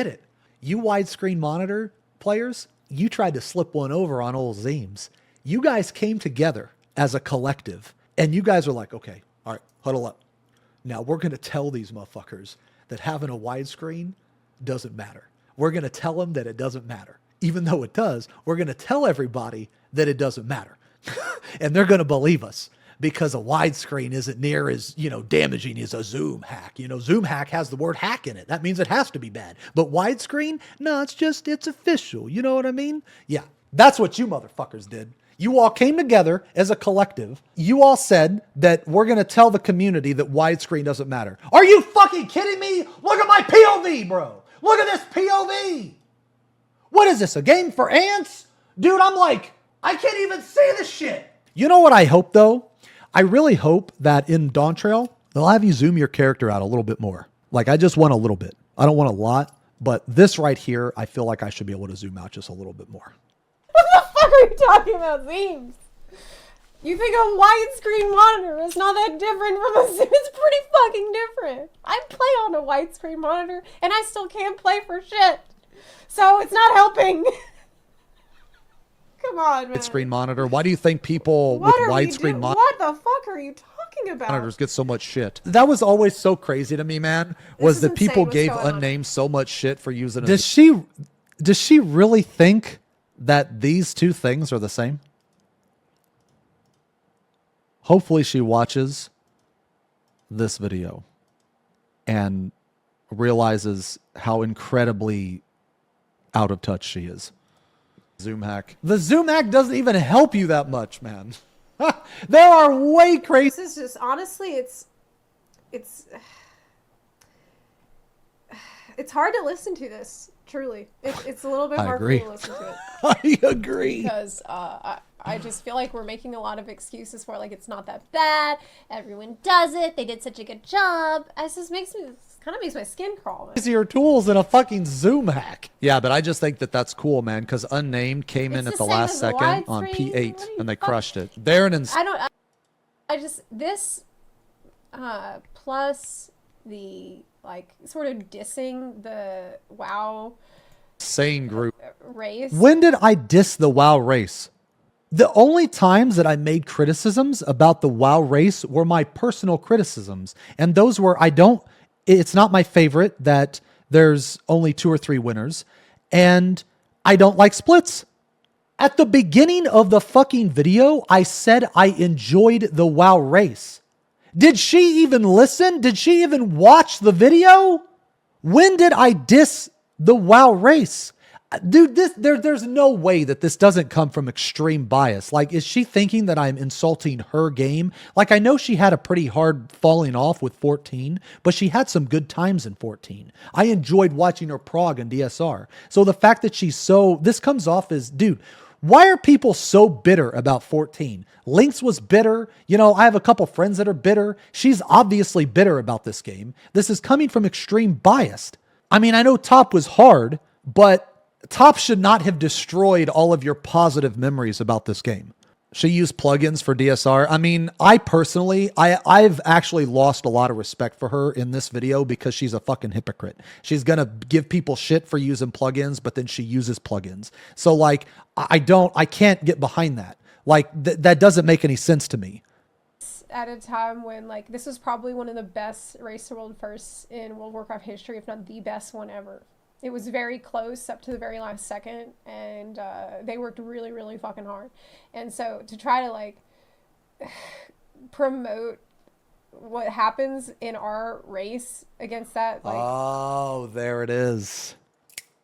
Speaker 3: it. You widescreen monitor players, you tried to slip one over on old Zeems. You guys came together as a collective, and you guys are like, okay, all right, huddle up. Now we're going to tell these motherfuckers that having a widescreen doesn't matter. We're going to tell them that it doesn't matter. Even though it does, we're going to tell everybody that it doesn't matter. And they're going to believe us because a widescreen isn't near as, damaging as a zoom hack. Zoom hack has the word hack in it. That means it has to be bad. But widescreen, no, it's official. You know what I mean? Yeah, that's what you motherfuckers did. You all came together as a collective. You all said that we're going to tell the community that widescreen doesn't matter. Are you fucking kidding me? Look at my POV, bro. Look at this POV. What is this, a game for ants? Dude, I'm like, I can't even see this shit. You know what I hope, though? I really hope that in Dawn Trail, they'll have you zoom your character out a little bit more. Like, I just want a little bit. I don't want a lot, but this right here, I feel like I should be able to zoom out just a little bit more.
Speaker 2: What are you talking about, Zeems? You think a widescreen monitor is not that different from a Zoom? It's pretty fucking different. I play on a widescreen monitor, and I still can't play for shit. So it's not helping. Come on, man.
Speaker 1: Widescreen monitor. Why do you think people with widescreen monitor?
Speaker 2: What the fuck are you talking talking about?
Speaker 1: monitors get so much shit. That was always so crazy to me, man, was
Speaker 2: is
Speaker 1: that people
Speaker 2: insane. What's
Speaker 1: gave
Speaker 2: going on?
Speaker 1: unnamed so much shit for using
Speaker 3: Does she really think that these two things are the same? Hopefully she watches this video and realizes how incredibly out of touch she is. Zoom hack. The Zoom hack doesn't even help you that much, man. There are way crazy.
Speaker 2: This is just honestly, it's hard to listen to this. Truly, it's a little bit
Speaker 1: I
Speaker 2: hard
Speaker 1: agree.
Speaker 2: for me to listen to it
Speaker 1: I agree.
Speaker 2: because I just feel like we're making a lot of excuses for it. Like, it's not that bad. Everyone does it. They did such a good job. It just kind of makes my skin crawl. Man.
Speaker 1: Easier tools than a fucking Zoom hack. Yeah, but I just think that that's cool, man, because Unnamed came in
Speaker 2: It's
Speaker 1: at
Speaker 2: the
Speaker 1: the
Speaker 2: same
Speaker 1: last
Speaker 2: as the
Speaker 1: second on
Speaker 2: widescreen.
Speaker 1: P8,
Speaker 2: What are you
Speaker 1: and they
Speaker 2: fuck-
Speaker 1: crushed it. They're an
Speaker 2: I just this plus the like sort of dissing the WoW
Speaker 1: insane group.
Speaker 2: race.
Speaker 3: When did I diss the WoW race? The only times that I made criticisms about the WoW race were my personal criticisms. And those were, it's not my favorite that there's only 2 or 3 winners. And I don't like splits. At the beginning of the fucking video, I said I enjoyed the WoW race. Did she even listen? Did she even watch the video? When did I diss the WoW race? Dude, there's no way that this doesn't come from extreme bias. Like, is she thinking that I'm insulting her game? Like, I know she had a pretty hard falling off with 14, but she had some good times in 14. I enjoyed watching her prog in DSR. So the fact that this comes off as, dude, why are people so bitter about 14? Lynx was bitter. You know, I have a couple friends that are bitter. She's obviously bitter about this game. This is coming from extreme bias. I mean, I know top was hard, but top should not have destroyed all of your positive memories about this game. She used plugins for DSR. I mean, I've actually lost a lot of respect for her in this video because she's a fucking hypocrite. She's going to give people shit for using plugins, but then she uses plugins. So like, I can't get behind that. Like that doesn't make any sense to me.
Speaker 2: At a time when like this was probably one of the best Race to World firsts in World of Warcraft history, if not the best one ever. It was very close up to the very last second, and they worked really, really fucking hard. And so to try to like promote what happens in our race against that, like,
Speaker 1: Oh, there it is.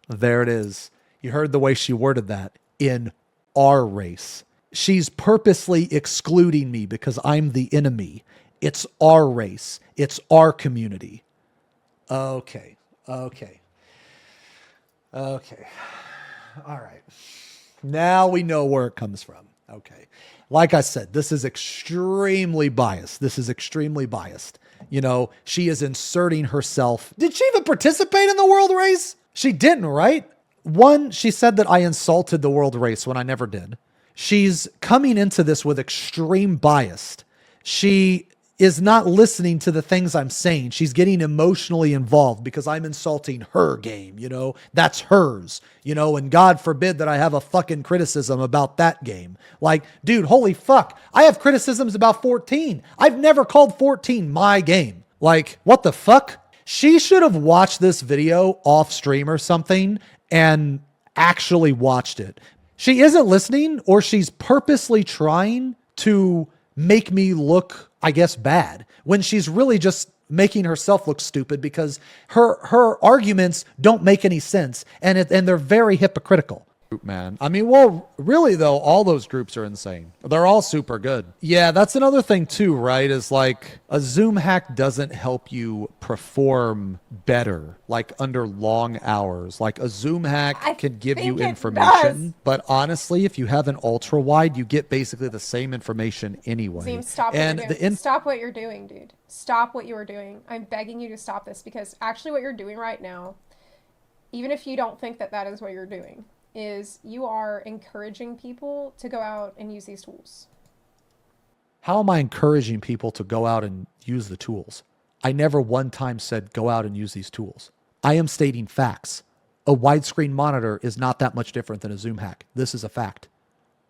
Speaker 1: There it is. You heard the way she worded that. In our race. She's purposely excluding me because I'm the enemy. It's our race. It's our community. Okay. All right. Now we know where it comes from. Okay. Like I said, this is extremely biased. You know, she is inserting herself. Did she even participate in the world race? She didn't, right? One, she said that I insulted the world race when I never did. She's coming into this with extreme bias. She is not listening to the things I'm saying. She's getting emotionally involved because I'm insulting her game, you know? That's hers, you know? And God forbid that I have a fucking criticism about that game. Like, dude, holy fuck. I have criticisms about 14. I've never called 14 my game. Like, what the fuck? She should have watched this video off stream or something and actually watched it. She isn't listening, or she's purposely trying to make me look, I guess, bad, when she's really just making herself look stupid because her arguments don't make any sense, and they're very hypocritical. Man, I mean, well, really though, all those groups are insane. They're all super good. Yeah, that's another thing too, right? Is like a Zoom hack doesn't help you perform better, like under long hours. Like a Zoom hack can give you information, but honestly, if you have an ultra wide, you get basically the same information anyway.
Speaker 2: Zim, stop what you're doing, dude. Stop what you are doing. I'm begging you to stop this, because actually what you're doing right now, even if you don't think that that is what you're doing, is you are encouraging people to go out and use these tools.
Speaker 3: How am I encouraging people to go out and use the tools? I never one time said go out and use these tools. I am stating facts. A widescreen monitor is not that much different than a Zoom hack. This is a fact.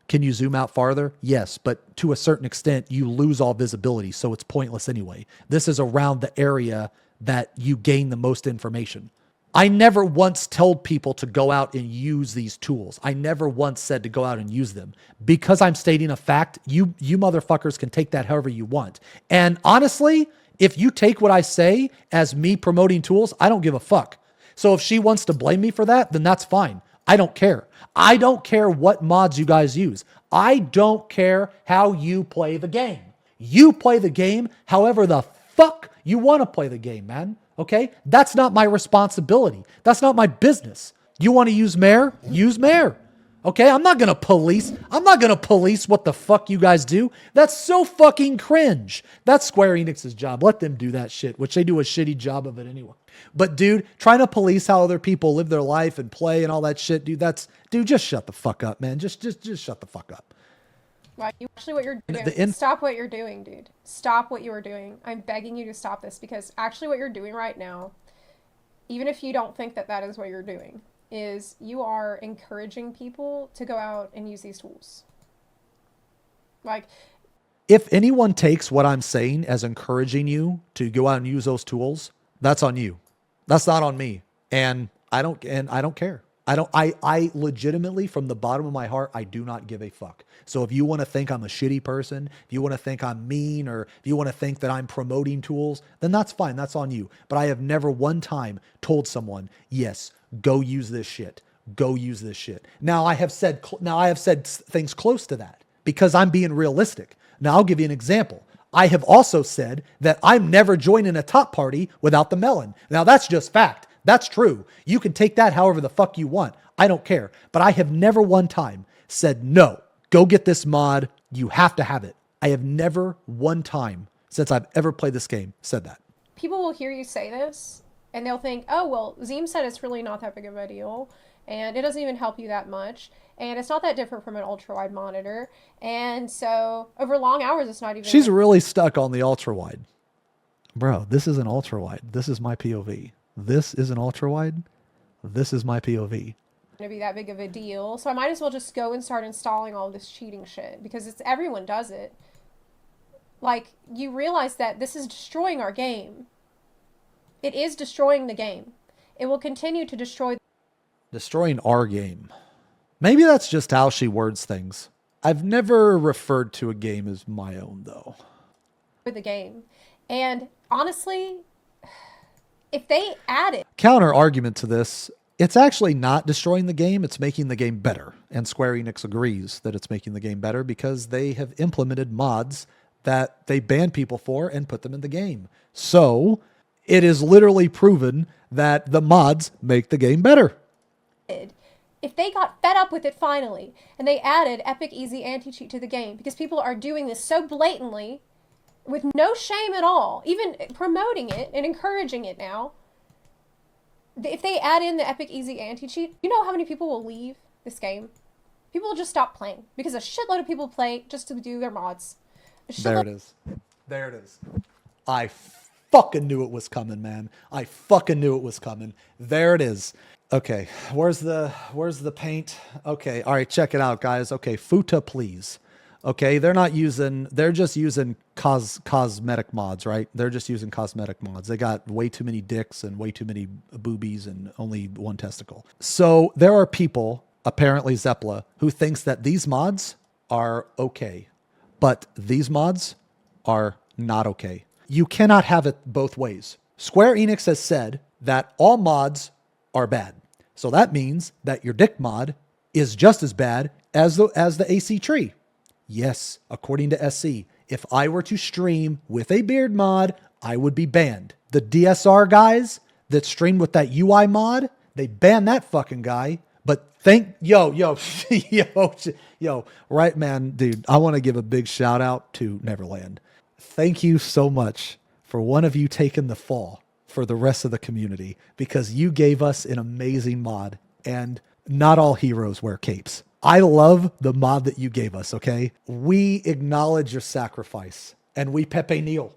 Speaker 3: Can you zoom out farther? Yes, but to a certain extent, you lose all visibility, so it's pointless anyway. This is around the area that you gain the most information. I never once told people to go out and use these tools. I never once said to go out and use them. Because I'm stating a fact, you motherfuckers can take that however you want. And honestly, if you take what I say as me promoting tools, I don't give a fuck. So if she wants to blame me for that, then that's fine. I don't care. I don't care what mods you guys use. I don't care how you play the game. You play the game however the fuck you want to play the game, man. Okay? That's not my responsibility. That's not my business. You want to use Mare? Use Mare. Okay? I'm not going to police what the fuck you guys do. That's so fucking cringe. That's Square Enix's job. Let them do that shit, which they do a shitty job of it anyway. But dude, trying to police how other people live their life and play and all that shit, dude, just shut the fuck up, man. Just shut the fuck up.
Speaker 2: Right. Actually, what you're doing. Stop what you're doing, dude. Stop what you are doing. I'm begging you to stop this, because actually what you're doing right now, even if you don't think that that is what you're doing, is you are encouraging people to go out and use these tools. Like,
Speaker 3: if anyone takes what I'm saying as encouraging you to go out and use those tools, that's on you. That's not on me. And I don't care. I legitimately, from the bottom of my heart, I do not give a fuck. So if you want to think I'm a shitty person, if you want to think I'm mean, or if you want to think that I'm promoting tools, then that's fine. That's on you. But I have never one time told someone, yes, go use this shit. Go use this shit. Now I have said things close to that because I'm being realistic. Now I'll give you an example. I have also said that I'm never joining a top party without the melon. Now that's just fact. That's true. You can take that however the fuck you want. I don't care. But I have never one time said, no, go get this mod. You have to have it. I have never one time since I've ever played this game said that.
Speaker 2: People will hear you say this and they'll think, oh, well, Zeem said it's really not that big of a deal and it doesn't even help you that much. And it's not that different from an ultra-wide monitor. And so over long hours, it's not even...
Speaker 3: She's really stuck on the ultra-wide. Bro, this is an ultra-wide. This is my POV. This is an ultra-wide. This is my POV.
Speaker 2: To be that big of a deal. So I might as well just go and start installing all this cheating shit because it's everyone does it. Like, you realize that this is destroying our game. It is destroying the game. It will continue to destroy...
Speaker 3: Destroying our game. Maybe that's just how she words things. I've never referred to a game as my own, though.
Speaker 2: The game. And honestly, if they added...
Speaker 3: Counter argument to this, it's actually not destroying the game, it's making the game better. And Square Enix agrees that it's making the game better because they have implemented mods that they ban people for and put them in the game. So, it is literally proven that the mods make the game better.
Speaker 2: If they got fed up with it finally, and they added FFXIV anti-cheat to the game, because people are doing this so blatantly, with no shame at all, even promoting it and encouraging it now, if they add in the FFXIV anti-cheat, you know how many people will leave this game? People will just stop playing, because a shitload of people play just to do their mods.
Speaker 3: There it is. There it is. I fucking knew it was coming, man. I fucking knew it was coming. There it is. Okay, where's the paint? Okay, all right, check it out, guys. Okay, Futa, please. Okay, they're just using cosmetic mods, right? They're just using cosmetic mods. They got way too many dicks and way too many boobies and only one testicle. So there are people, apparently Zepla, who thinks that these mods are okay, but these mods are not okay. You cannot have it both ways. Square Enix has said that all mods are bad. So that means that your dick mod is just as bad as the AC tree. Yes, according to SC, if I were to stream with a beard mod, I would be banned. The DSR guys that stream with that UI mod, they banned that fucking guy. But yo, right, man, dude, I want to give a big shout out to Neverland. Thank you so much for one of you taking the fall for the rest of the community, because you gave us an amazing mod, and not all heroes wear capes. I love the mod that you gave us, okay? We acknowledge your sacrifice, and we Pepe kneel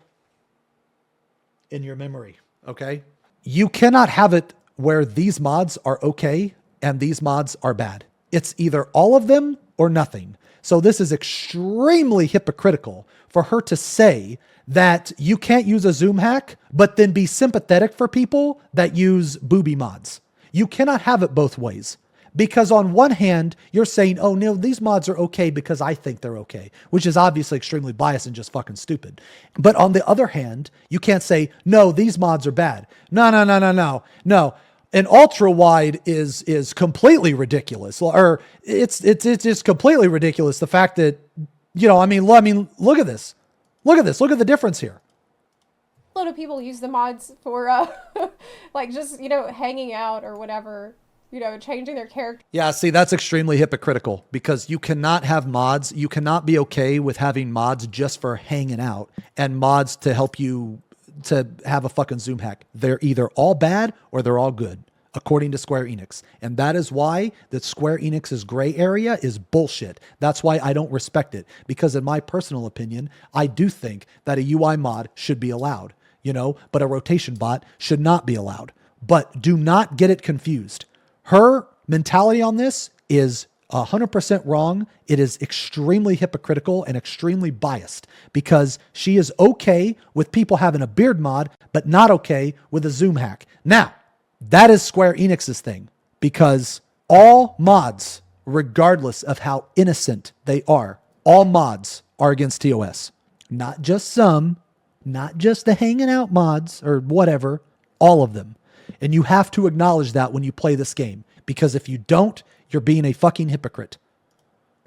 Speaker 3: in your memory, okay? You cannot have it where these mods are okay and these mods are bad. It's either all of them or nothing. So this is extremely hypocritical for her to say that you can't use a Zoom hack, but then be sympathetic for people that use booby mods. You cannot have it both ways. Because on one hand, you're saying, oh, no, these mods are okay because I think they're okay, which is obviously extremely biased and just fucking stupid. But on the other hand, you can't say, no, these mods are bad. No. An ultra wide is completely ridiculous. Or it's just completely ridiculous. The fact that, I mean, look at this. Look at this. Look at the difference here.
Speaker 2: A lot of people use the mods for, like, just, hanging out or whatever. Changing their character.
Speaker 3: Yeah, see, that's extremely hypocritical because you cannot have mods. You cannot be okay with having mods just for hanging out and mods to help you to have a fucking Zoom hack. They're either all bad or they're all good, according to Square Enix. And that is why that Square Enix's gray area is bullshit. That's why I don't respect it. Because in my personal opinion, I do think that a UI mod should be allowed, but a rotation bot should not be allowed. But do not get it confused. Her mentality on this is 100% wrong. It is extremely hypocritical and extremely biased because she is okay with people having a beard mod, but not okay with a Zoom hack. Now, that is Square Enix's thing because all mods, regardless of how innocent they are, all mods are against TOS. Not just some, not just the hanging out mods or whatever, all of them. And you have to acknowledge that when you play this game, because if you don't, you're being a fucking hypocrite.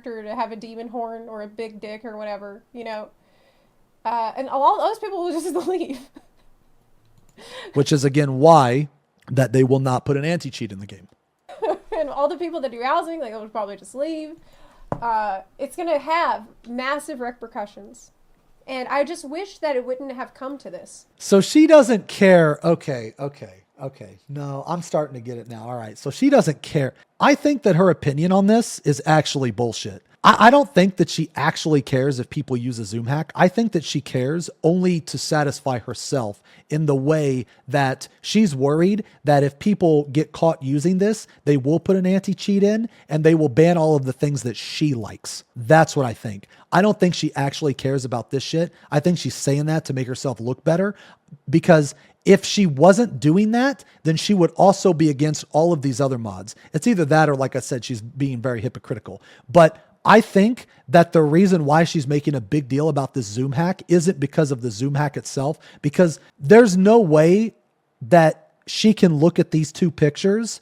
Speaker 2: To have a demon horn or a big dick or whatever, and all those people will just leave.
Speaker 3: Which is again why that they will not put an anti-cheat in the game.
Speaker 2: And all the people that do housing, they'll probably just leave. It's gonna have massive repercussions. And I just wish that it wouldn't have come to this.
Speaker 3: So she doesn't care. Okay. No, I'm starting to get it now. All right. So she doesn't care. I think that her opinion on this is actually bullshit. I don't think that she actually cares if people use a Zoom hack. I think that she cares only to satisfy herself in the way that she's worried that if people get caught using this, they will put an anti-cheat in and they will ban all of the things that she likes. That's what I think. I don't think she actually cares about this shit. I think she's saying that to make herself look better because if she wasn't doing that, then she would also be against all of these other mods. It's either that or, like I said, she's being very hypocritical. But I think that the reason why she's making a big deal about this Zoom hack isn't because of the Zoom hack itself, because there's no way that she can look at these two pictures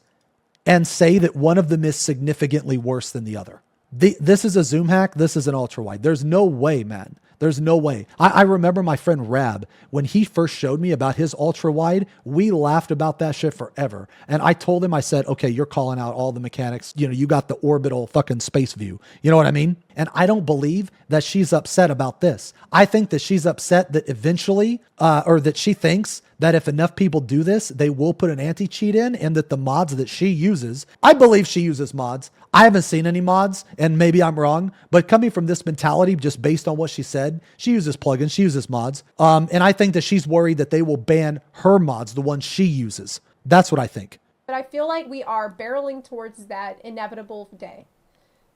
Speaker 3: and say that one of them is significantly worse than the other. This is a Zoom hack. This is an ultra wide. There's no way, man. There's no way. I remember my friend Rab, when he first showed me about his ultra wide, we laughed about that shit forever. And I told him, I said, okay, you're calling out all the mechanics. You got the orbital fucking space view. You know what I mean? And I don't believe that she's upset about this. I think that she's upset that eventually, or that she thinks that if enough people do this, they will put an anti-cheat in and that the mods that she uses, I believe she uses mods. I haven't seen any mods and maybe I'm wrong, but coming from this mentality, just based on what she said, she uses plugins, she uses mods. And I think that she's worried that they will ban her mods, the ones she uses. That's what I think.
Speaker 2: But I feel like we are barreling towards that inevitable day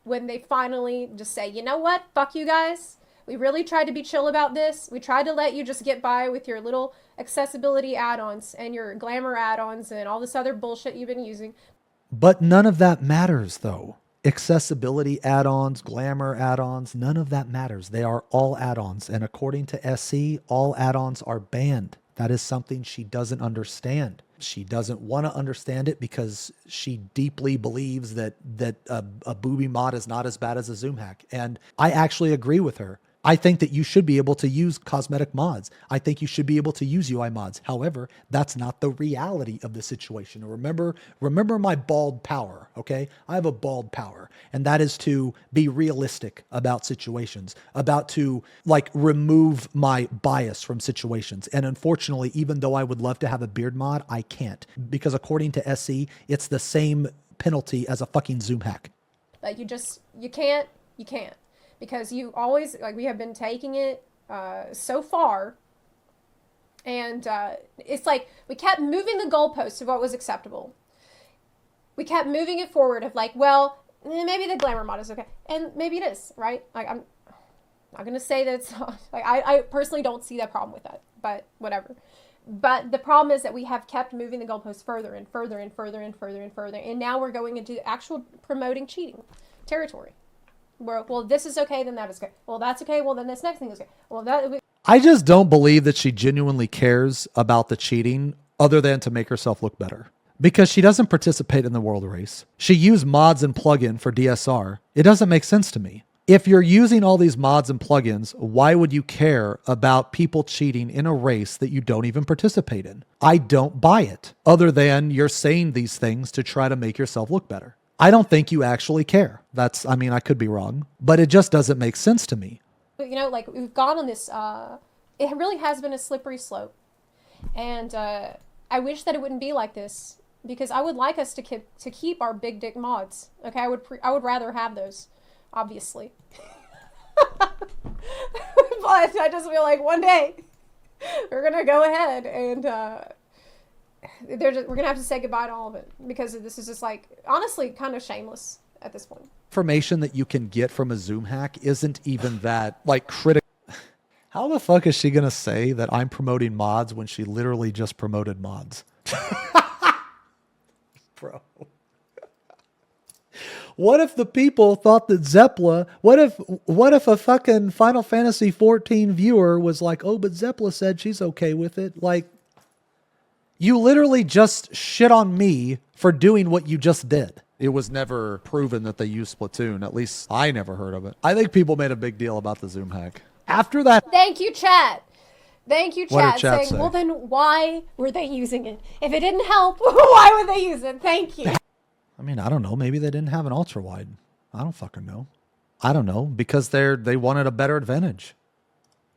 Speaker 2: when they finally just say, you know what? Fuck you guys. We really tried to be chill about this. We tried to let you just get by with your little accessibility add-ons and your glamour add-ons and all this other bullshit you've been using.
Speaker 3: But none of that matters, though. Accessibility add-ons, glamour add-ons, none of that matters. They are all add-ons. And according to SC, all add-ons are banned. That is something she doesn't understand. She doesn't want to understand it because she deeply believes that a booby mod is not as bad as a Zoom hack. And I actually agree with her. I think that you should be able to use cosmetic mods. I think you should be able to use UI mods. However, that's not the reality of the situation. Remember my bald power, okay? I have a bald power, and that is to be realistic about situations, about to remove my bias from situations. And unfortunately, even though I would love to have a beard mod, I can't, because according to SC, it's the same penalty as a fucking Zoom hack.
Speaker 2: Like you can't. Because you always, we have been taking it so far, and it's like we kept moving the goalposts of what was acceptable. We kept moving it forward of maybe the glamour mod is okay, and maybe it is, right? Like, I'm not gonna say that it's not. Like, I personally don't see that problem with that, but whatever. But the problem is that we have kept moving the goalposts further and further and further and further and further, and now we're going into actual promoting cheating territory. Where, well, this is okay, then that is okay. Well, that's okay. Well, then this next thing is okay. Well, that.
Speaker 1: I just don't believe that she genuinely cares about the cheating other than to make herself look better. Because she doesn't participate in the world race. She used mods and plugin for DSR. It doesn't make sense to me. If you're using all these mods and plugins, why would you care about people cheating in a race that you don't even participate in? I don't buy it, other than you're saying these things to try to make yourself look better. I don't think you actually care. I mean, I could be wrong, but it just doesn't make sense to me.
Speaker 2: You know, like, we've gone on this, it really has been a slippery slope. And I wish that it wouldn't be like this, because I would like us to keep our big dick mods. Okay, I would rather have those, obviously. But I just feel like one day we're gonna go ahead and we're gonna have to say goodbye to all of it, because this is just, like, honestly kind of shameless at this point.
Speaker 1: Information that you can get from a Zoom hack isn't even that, like, critical. How the fuck is she gonna say that I'm promoting mods when she literally just promoted mods? Bro. What if the people thought that Zepla, what if a fucking Final Fantasy 14 viewer was like, oh, but Zepla said she's okay with it? Like, you literally just shit on me for doing what you just did. It was never proven that they used Splatoon. At least I never heard of it. I think people made a big deal about the Zoom hack. After that...
Speaker 2: Thank you, chat. Thank you,
Speaker 1: What
Speaker 2: chat,
Speaker 1: did chat
Speaker 2: saying,
Speaker 1: say?
Speaker 2: well, then why were they using it? If it didn't help, why would they use it? Thank you.
Speaker 1: I mean, I don't know. Maybe they didn't have an ultra wide. I don't fucking know. I don't know, because they wanted a better advantage.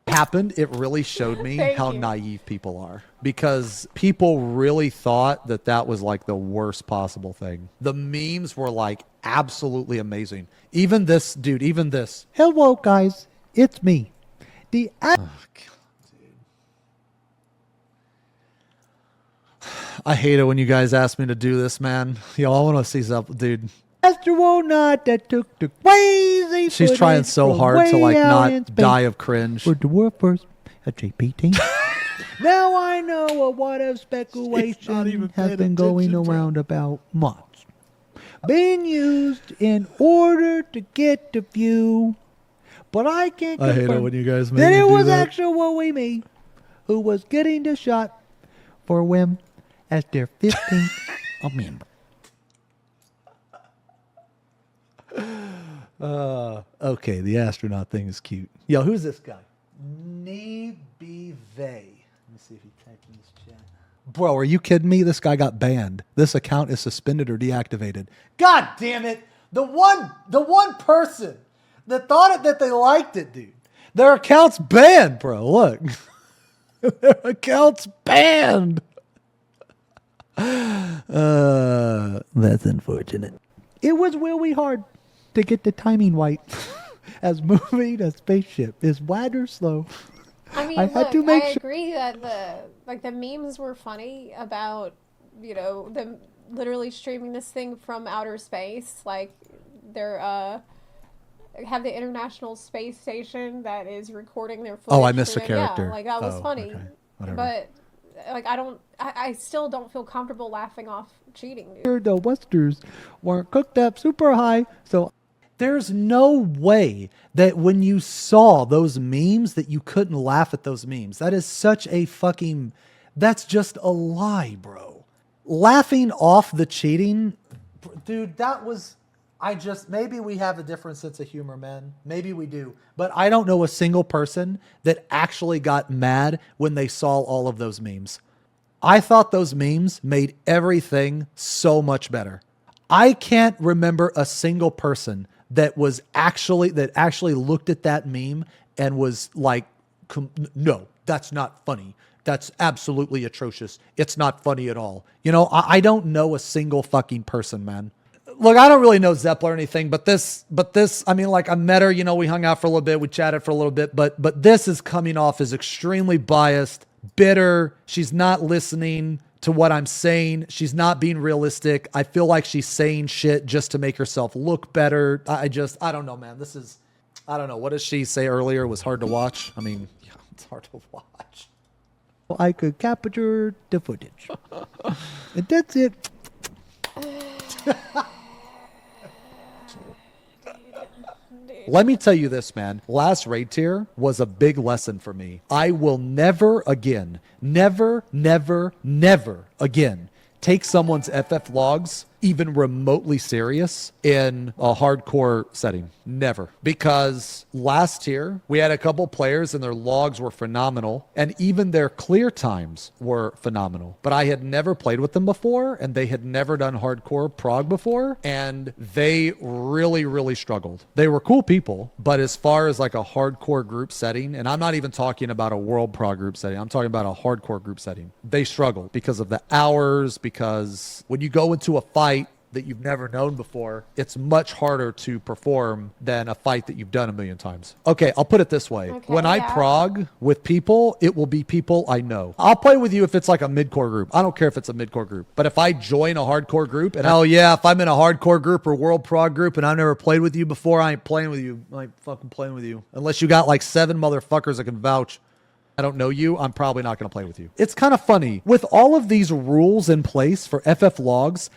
Speaker 1: Happened, it really showed me how naive people are, because people really thought that that was like the worst possible thing. The memes were like absolutely amazing. Even this dude, even this.
Speaker 3: Hello, guys. It's me. The
Speaker 1: I hate it when you guys ask me to do this, man. Yo, I want to see something, dude.
Speaker 3: astronaut that took the crazy.
Speaker 1: She's trying so hard to, like, not die of cringe.
Speaker 3: For the world first at JPT. Now I know what a speculation has been going around about mods being used in order to get the view, but I can't confirm
Speaker 1: I hate it when you guys make
Speaker 3: that
Speaker 1: me
Speaker 3: it
Speaker 1: do
Speaker 3: was
Speaker 1: that.
Speaker 3: actually me who was getting the shot for whim as their 15th member.
Speaker 1: Okay, the astronaut thing is cute. Yo, who's this guy? Nebive. Let me see if he typed in this chat. Bro, are you kidding me? This guy got banned. This account is suspended or deactivated. God damn it! The one person that thought it that they liked it, dude. Their account's banned, bro. Look. Their account's banned.
Speaker 3: That's unfortunate. It was really hard to get the timing right, as moving a spaceship is wide or slow.
Speaker 2: I mean,
Speaker 3: had to make
Speaker 2: I
Speaker 3: sure-
Speaker 2: agree that the memes were funny about, you know, them literally streaming this thing from outer space. Like, they're have the International Space Station that is recording their footage.
Speaker 1: Oh, I missed
Speaker 2: for
Speaker 1: a
Speaker 2: them.
Speaker 1: character.
Speaker 2: Yeah, like, that was
Speaker 1: Oh,
Speaker 2: funny.
Speaker 1: okay. Whatever.
Speaker 2: But like, I still don't feel comfortable laughing off cheating, dude.
Speaker 3: The Westers weren't cooked up super high, so
Speaker 1: There's no way that when you saw those memes that you couldn't laugh at those memes. That is such a fucking... That's just a lie, bro. Laughing off the cheating... Dude, that was... Maybe we have a different sense of humor, man. Maybe we do. But I don't know a single person that actually got mad when they saw all of those memes. I thought those memes made everything so much better. I can't remember a single person that actually looked at that meme and was like, no, that's not funny. That's absolutely atrocious. It's not funny at all. You know, I don't know a single fucking person, man. Look, I don't really know Zepla or anything, but this, I mean, like, I met her, you know, we hung out for a little bit, we chatted for a little bit, but this is coming off as extremely biased, bitter. She's not listening to what I'm saying. She's not being realistic. I feel like she's saying shit just to make herself look better. I don't know, man. I don't know. What did she say earlier? It was hard to watch. I mean, yeah, it's hard to watch.
Speaker 3: I could capture the footage. And that's it.
Speaker 1: Let me tell you this, man. Last raid tier was a big lesson for me. I will never again, never again take someone's FF logs even remotely serious in a hardcore setting. Never. Because last year we had a couple players and their logs were phenomenal and even their clear times were phenomenal. But I had never played with them before and they had never done hardcore prog before and they really struggled. They were cool people, but as far as like a hardcore group setting, and I'm not even talking about a world prog group setting, I'm talking about a hardcore group setting. They struggled because of the hours, because when you go into a fight that you've never known before, it's much harder to perform than a fight that you've done a million times. Okay, I'll put it this way.
Speaker 2: Okay,
Speaker 1: when I prog with people, it will be people I know. I'll play with you if it's like a mid-core group. I don't care if it's a mid-core group. But if I join a hardcore group, and if I'm in a hardcore group or world prog group and I've never played with you before, I ain't playing with you. I ain't fucking playing with you. Unless you got like 7 motherfuckers that can vouch. I don't know you, I'm probably not going to play with you. It's kind of funny. With all of these rules in place for FF logs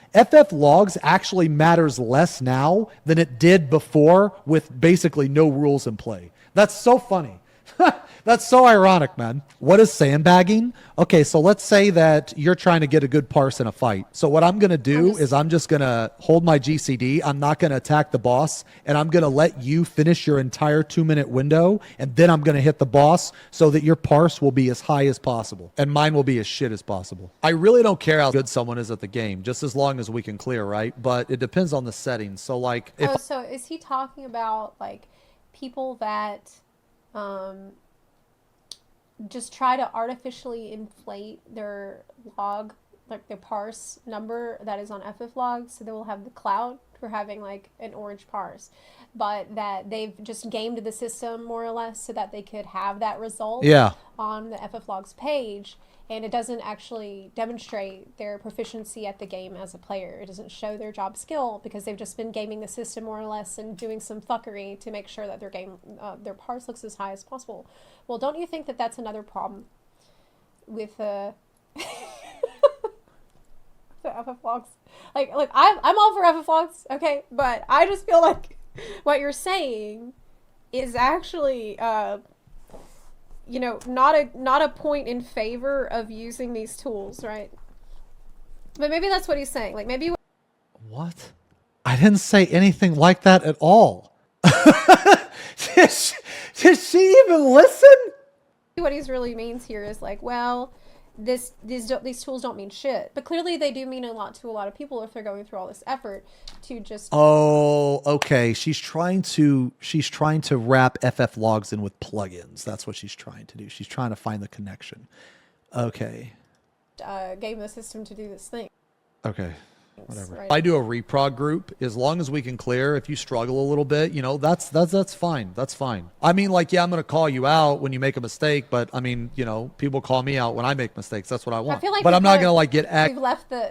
Speaker 1: actually matters less now than it did before with basically no rules in play. That's so funny. That's so ironic, man. What is sandbagging? Okay, so let's say that you're trying to get a good parse in a fight. So what I'm going to do is I'm just going to hold my GCD. I'm not going to attack the boss, and I'm going to let you finish your entire 2-minute window, and then I'm going to hit the boss so that your parse will be as high as possible, and mine will be as shit as possible. I really don't care how good someone is at the game, just as long as we can clear, right? But it depends on the settings. So, like...
Speaker 2: so is he talking about, like, people that... just try to artificially inflate their log, like their parse number that is on FF logs, so they will have the clout for having like an orange parse, but that they've just gamed the system more or less so that they could have that result on the FF logs page, and it doesn't actually demonstrate their proficiency at the game as a player. It doesn't show their job skill because they've just been gaming the system more or less and doing some fuckery to make sure that their parse looks as high as possible. Well, don't you think that that's another problem with the FF logs? Like, look, I'm all for FF logs, okay, but I just feel like what you're saying is actually not a point in favor of using these tools, right? But maybe that's what he's saying. Like, maybe...
Speaker 1: What? I didn't say anything like that at all. Did she even listen?
Speaker 2: What he really means here is like, well, these tools don't mean shit. But clearly they do mean a lot to a lot of people if they're going through all this effort to just...
Speaker 1: Oh, okay. She's trying to wrap FF logs in with plugins. That's what she's trying to do. She's trying to find the connection. Okay.
Speaker 2: Game the system to do this thing.
Speaker 1: Okay. Whatever.
Speaker 2: Right.
Speaker 1: I do a reprog group. As long as we can clear, if you struggle a little bit, that's fine. That's fine. I mean, like, yeah, I'm going to call you out when you make a mistake, but I mean, people call me out when I make mistakes. That's what I want.
Speaker 2: I feel like
Speaker 1: but I'm not going to like get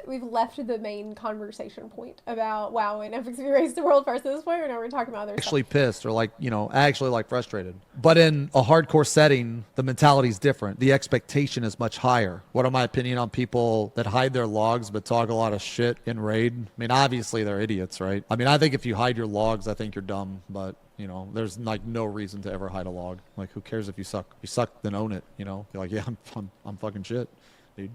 Speaker 2: we've left the main conversation point about WoW and FFXIV Race the World First at this point, or now we're talking about other
Speaker 1: actually
Speaker 2: stuff.
Speaker 1: Pissed or like, actually like frustrated. But in a hardcore setting, the mentality is different. The expectation is much higher. What are my opinion on people that hide their logs but talk a lot of shit in raid? I mean, obviously they're idiots, right? I mean, I think if you hide your logs, I think you're dumb, but there's like no reason to ever hide a log. Like, who cares if you suck? If you suck, then own it. You're like, yeah, I'm fucking shit, dude.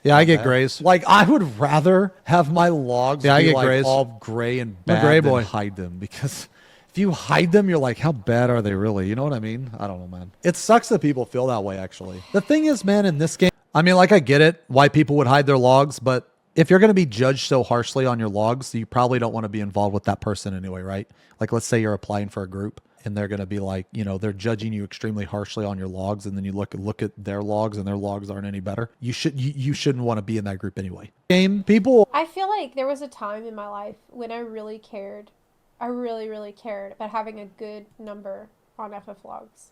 Speaker 1: Yeah, I get grays. Like, I would rather have my logs be like grays, all gray and bad than hide them, because if you hide them, you're like, how bad are they really? You know what I mean? I don't know, man. It sucks that people feel that way, actually. The thing is, man, in this game, I mean, like, I get it, why people would hide their logs, but if you're going to be judged so harshly on your logs, you probably don't want to be involved with that person anyway, right? Like, let's say you're applying for a group and they're going to be like, they're judging you extremely harshly on your logs, and then you look at their logs and their logs aren't any better. You shouldn't want to be in that group anyway. People.
Speaker 2: I feel like there was a time in my life when I really cared. I really cared about having a good number on FF logs.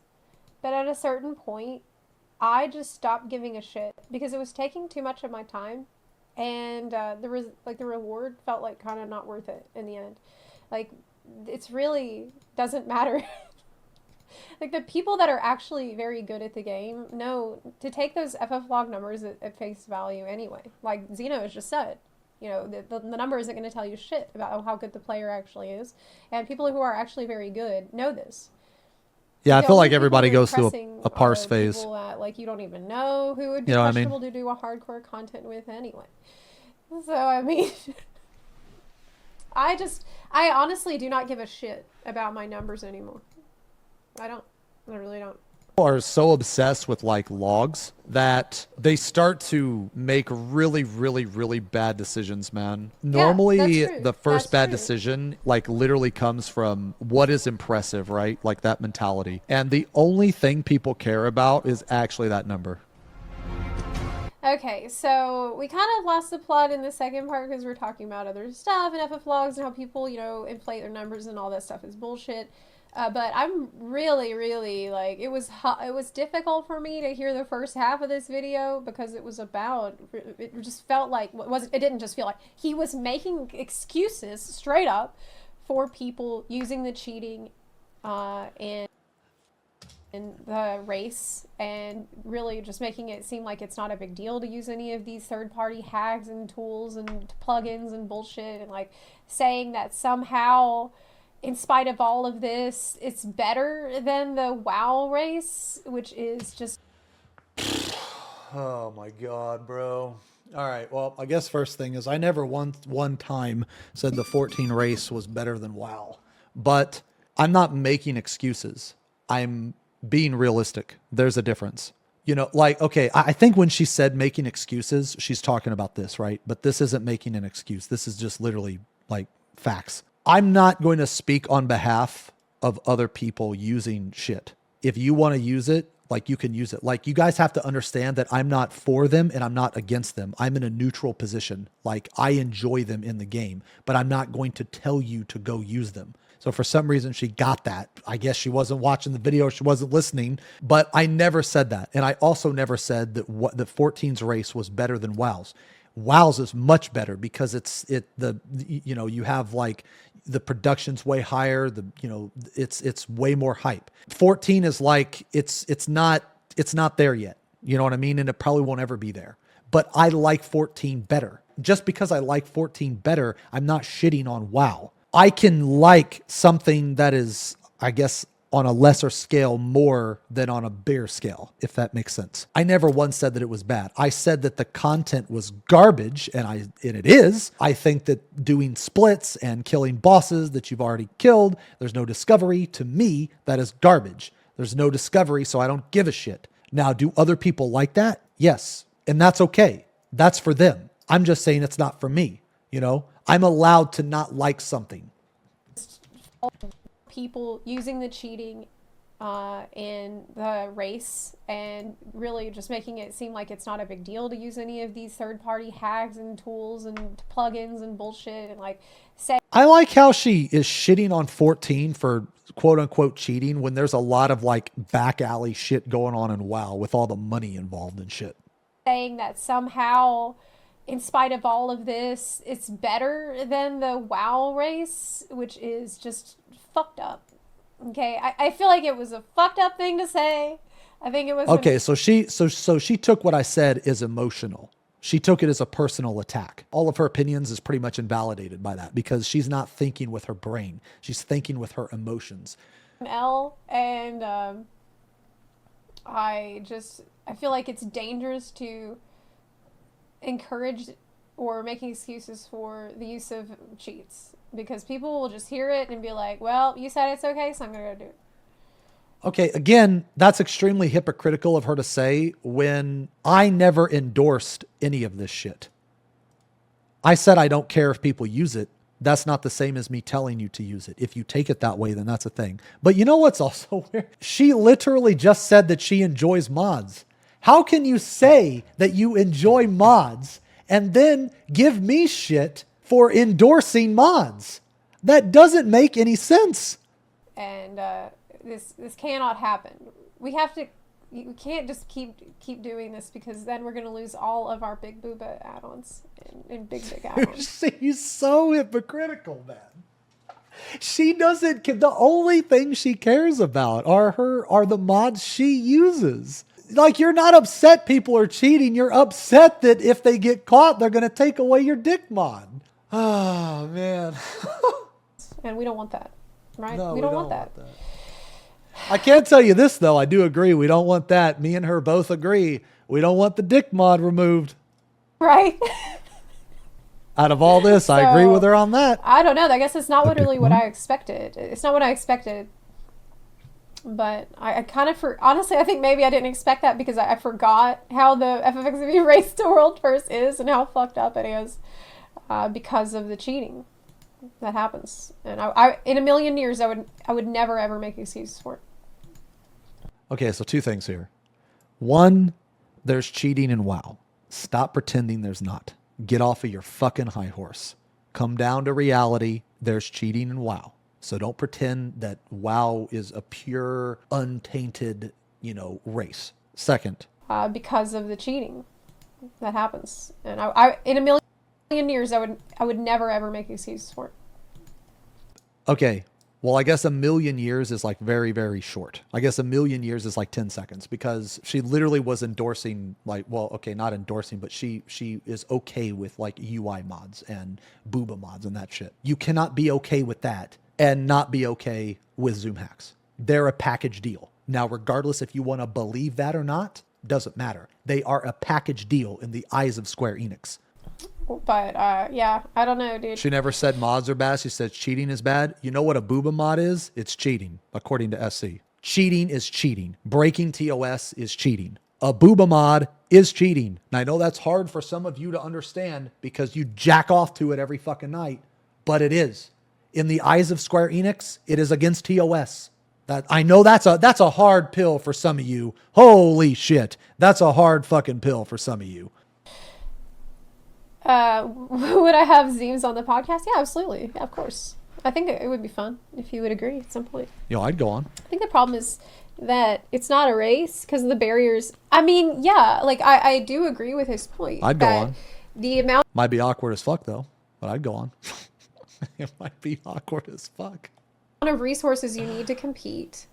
Speaker 2: But at a certain point, I just stopped giving a shit because it was taking too much of my time, and the reward felt like kind of not worth it in the end. Like, it's really doesn't matter. Like, the people that are actually very good at the game know to take those FF log numbers at face value anyway. Like Xeno has just said, you know, the number isn't going to tell you shit about how good the player actually is. And people who are actually very good know this.
Speaker 1: Yeah, I
Speaker 2: The
Speaker 1: feel
Speaker 2: only
Speaker 1: like everybody
Speaker 2: people
Speaker 1: goes through
Speaker 2: impressing
Speaker 1: a parse
Speaker 2: are
Speaker 1: phase.
Speaker 2: people that, like, you don't even know who would be
Speaker 1: You know what I mean?
Speaker 2: questionable to do a hardcore content with anyway. So, I mean, I honestly do not give a shit about my numbers anymore. I don't. I really don't.
Speaker 1: People are so obsessed with like logs that they start to make really, really, really bad decisions, man. Normally,
Speaker 2: that's true.
Speaker 1: the first
Speaker 2: That's
Speaker 1: bad
Speaker 2: true.
Speaker 1: decision like literally comes from what is impressive, right? Like that mentality. And the only thing people care about is actually that number.
Speaker 2: Okay, so we kind of lost the plot in the second part because we're talking about other stuff and FF logs and how people, you know, inflate their numbers and all that stuff is bullshit. But I'm really, really, like, it was difficult for me to hear the first half of this video because it just felt like, it didn't just feel like, he was making excuses straight up for people using the cheating in the race and really just making it seem like it's not a big deal to use any of these third-party hacks and tools and plugins and bullshit, and like saying that somehow, in spite of all of this, it's better than the WoW race, which is just...
Speaker 3: Oh my God, bro. All right. Well, I guess first thing is I never one time said the 14 race was better than WoW, but I'm not making excuses. I'm being realistic. There's a difference. You know, like, okay, I think when she said making excuses, she's talking about this, right? But this isn't making an excuse. This is just literally like facts. I'm not going to speak on behalf of other people using shit. If you want to use it, like, you can use it. Like, you guys have to understand that I'm not for them and I'm not against them. I'm in a neutral position. Like, I enjoy them in the game, but I'm not going to tell you to go use them. So for some reason she got that. I guess she wasn't watching the video, she wasn't listening, but I never said that. And I also never said that the 14's race was better than WoW's. WoW's is much better because you have like the production's way higher, it's way more hype. 14 is like it's not there yet. You know what I mean? And it probably won't ever be there. But I like 14 better. Just because I like 14 better, I'm not shitting on WoW. I can like something that is, I guess, on a lesser scale more than on a bigger scale, if that makes sense. I never once said that it was bad. I said that the content was garbage, and it is. I think that doing splits and killing bosses that you've already killed, there's no discovery. To me, that is garbage. There's no discovery, so I don't give a shit. Now, do other people like that? Yes. And that's okay. That's for them. I'm just saying it's not for me. You know, I'm allowed to not like something.
Speaker 2: People using the cheating in the race and really just making it seem like it's not a big deal to use any of these third-party hacks and tools and plugins and bullshit, and like say...
Speaker 3: I like how she is shitting on 14 for quote unquote cheating when there's a lot of like back alley shit going on in WoW with all the money involved and shit.
Speaker 2: Saying that somehow, in spite of all of this, it's better than the WoW race, which is just fucked up. Okay, I feel like it was a fucked up thing to say. I think it was...
Speaker 3: Okay, so she took what I said as emotional. She took it as a personal attack. All of her opinions is pretty much invalidated by that because she's not thinking with her brain. She's thinking with her emotions.
Speaker 2: And I feel like it's dangerous to encourage or making excuses for the use of cheats because people will just hear it and be like, well, you said it's okay, so I'm gonna go do it.
Speaker 3: Okay, again, that's extremely hypocritical of her to say when I never endorsed any of this shit. I said I don't care if people use it. That's not the same as me telling you to use it. If you take it that way, then that's a thing. But you know what's also weird? She literally just said that she enjoys mods. How can you say that you enjoy mods and then give me shit for endorsing mods? That doesn't make any sense.
Speaker 2: And this cannot happen. We have to, you can't just keep doing this, because then we're gonna lose all of our big booba add-ons and big add-ons.
Speaker 3: She's so hypocritical, man. She doesn't. The only thing she cares about are the mods she uses. Like, you're not upset people are cheating. You're upset that if they get caught, they're gonna take away your dick mod. Oh man.
Speaker 2: And we don't want that, right?
Speaker 3: No,
Speaker 2: we don't want that.
Speaker 3: I can't tell you this though. I do agree. We don't want that. Me and her both agree. We don't want the dick mod removed.
Speaker 2: Right.
Speaker 3: Out of all this, I agree with her on that.
Speaker 2: I don't know. I guess it's not what I expected. It's not what I expected. But I kind of, honestly, I think maybe I didn't expect that because I forgot how the FFXIV Race to World First is and how fucked up it is because of the cheating that happens. And I in a million years, I would never ever make excuses for it.
Speaker 3: Okay, so two things here. One, there's cheating in WoW. Stop pretending there's not. Get off of your fucking high horse. Come down to reality. There's cheating in WoW. So don't pretend that WoW is a pure, untainted, race. Second.
Speaker 2: Because of the cheating that happens. And I in a million years, I would never ever make excuses for it.
Speaker 3: Okay. Well, I guess a million years is like very, very short. I guess a million years is like 10 seconds because she literally was endorsing not endorsing, but she is okay with like UI mods and booba mods and that shit. You cannot be okay with that and not be okay with Zoom hacks. They're a package deal. Now, regardless if you want to believe that or not, doesn't matter. They are a package deal in the eyes of Square Enix.
Speaker 2: But, yeah, I don't know, dude.
Speaker 3: She never said mods are bad. She said cheating is bad. You know what a booba mod is? It's cheating, according to SC. Cheating is cheating. Breaking TOS is cheating. A booba mod is cheating. And I know that's hard for some of you to understand because you jack off to it every fucking night, but it is. In the eyes of Square Enix, it is against TOS. I know that's a hard pill for some of you. Holy shit. That's a hard fucking pill for some of you.
Speaker 2: Would I have Zeems on the podcast? Yeah, absolutely. Yeah, of course. I think it would be fun if you would agree at some point.
Speaker 3: I'd go on.
Speaker 2: I think the problem is that it's not a race because of the barriers. I mean, yeah, like I do agree with his point.
Speaker 3: I'd go on.
Speaker 2: The amount
Speaker 3: Might be awkward as fuck though, but I'd go on. It might be awkward as fuck.
Speaker 2: of resources you need to compete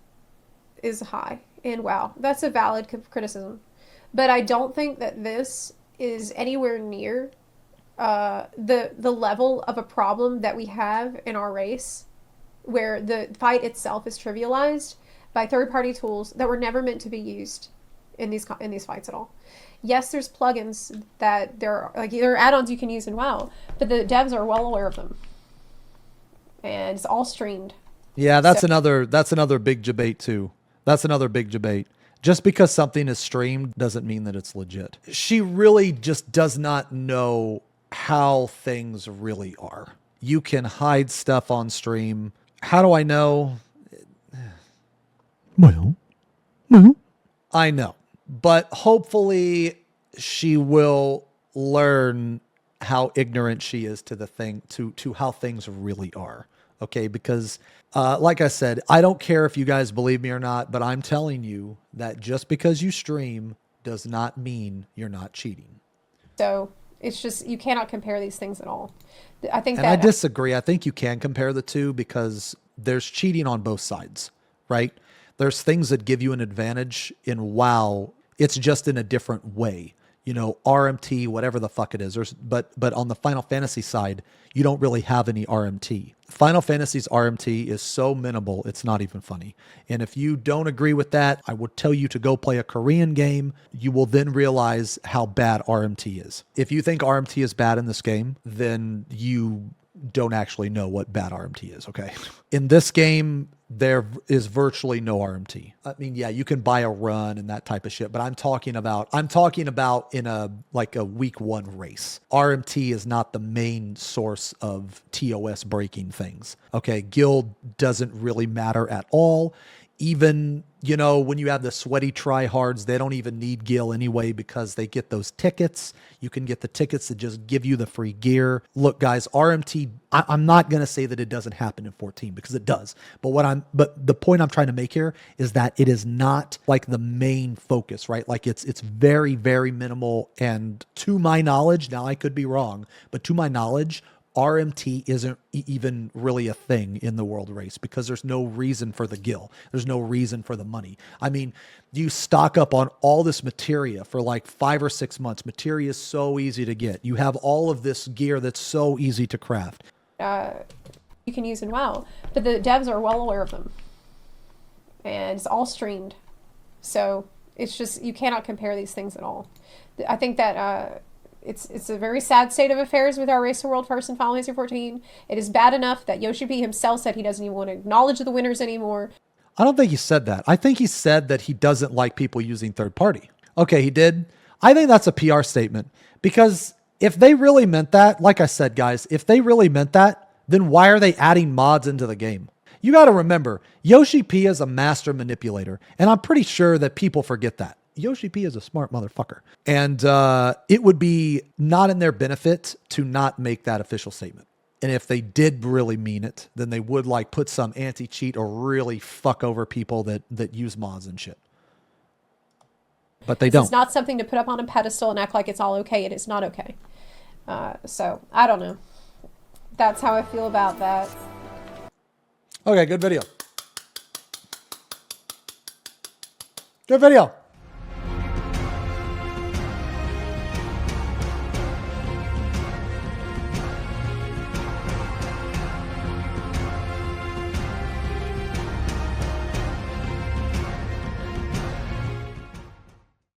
Speaker 2: is high. And wow, that's a valid criticism. But I don't think that this is anywhere near the level of a problem that we have in our race, where the fight itself is trivialized by third-party tools that were never meant to be used in these fights at all. Yes, there's plugins that there are add-ons you can use in WoW, but the devs are well aware of them, and it's all streamed.
Speaker 3: Yeah, that's another big debate too. That's another big debate. Just because something is streamed doesn't mean that it's legit. She really just does not know how things really are. You can hide stuff on stream. How do I know? Well, I know. But hopefully she will learn how ignorant she is to the thing, to how things really are. Okay, because like I said, I don't care if you guys believe me or not, but I'm telling you that just because you stream does not mean you're not cheating.
Speaker 2: So it's just, you cannot compare these things at all. I think
Speaker 3: I disagree. I think you can compare the two because there's cheating on both sides, right? There's things that give you an advantage in WoW. It's just in a different way. RMT, whatever the fuck it is. But on the Final Fantasy side, you don't really have any RMT. Final Fantasy's RMT is so minimal, it's not even funny. And if you don't agree with that, I would tell you to go play a Korean game. You will then realize how bad RMT is. If you think RMT is bad in this game, then you don't actually know what bad RMT is, okay? In this game, there is virtually no RMT. I mean, yeah, you can buy a run and that type of shit, but I'm talking about in a week 1 race. RMT is not the main source of TOS breaking things. Okay, guild doesn't really matter at all.
Speaker 1: even, you know, when you have the sweaty tryhards, they don't even need gil anyway because they get those tickets. You can get the tickets that just give you the free gear. Look, guys, RMT, I'm not going to say that it doesn't happen in 14 because it does. But the point I'm trying to make here is that it is not like the main focus, right? Like it's very, very minimal. And to my knowledge, now I could be wrong, but to my knowledge, RMT isn't even really a thing in the world race because there's no reason for the gil. There's no reason for the money. I mean, you stock up on all this materia for like 5 or 6 months. Materia is so easy to get. You have all of this gear that's so easy to craft.
Speaker 2: You can use in WoW, but the devs are well aware of them. And it's all streamed. So it's just, you cannot compare these things at all. I think that it's a very sad state of affairs with our Race to World first in Final Fantasy 14. It is bad enough that Yoshi P himself said he doesn't even want to acknowledge the winners anymore.
Speaker 1: I don't think he said that. I think he said that he doesn't like people using third party. Okay, he did. I think that's a PR statement because if they really meant that, like I said, guys, if they really meant that, then why are they adding mods into the game? You got to remember, Yoshi P is a master manipulator, and I'm pretty sure that people forget that. Yoshi P is a smart motherfucker. And it would be not in their benefit to not make that official statement. And if they did really mean it, then they would like put some anti-cheat or really fuck over people that use mods and shit. But they don't.
Speaker 2: It's not something to put up on a pedestal and act like it's all okay. It is not okay. So, I don't know. That's how I feel about that.
Speaker 1: Okay, good video. Good video.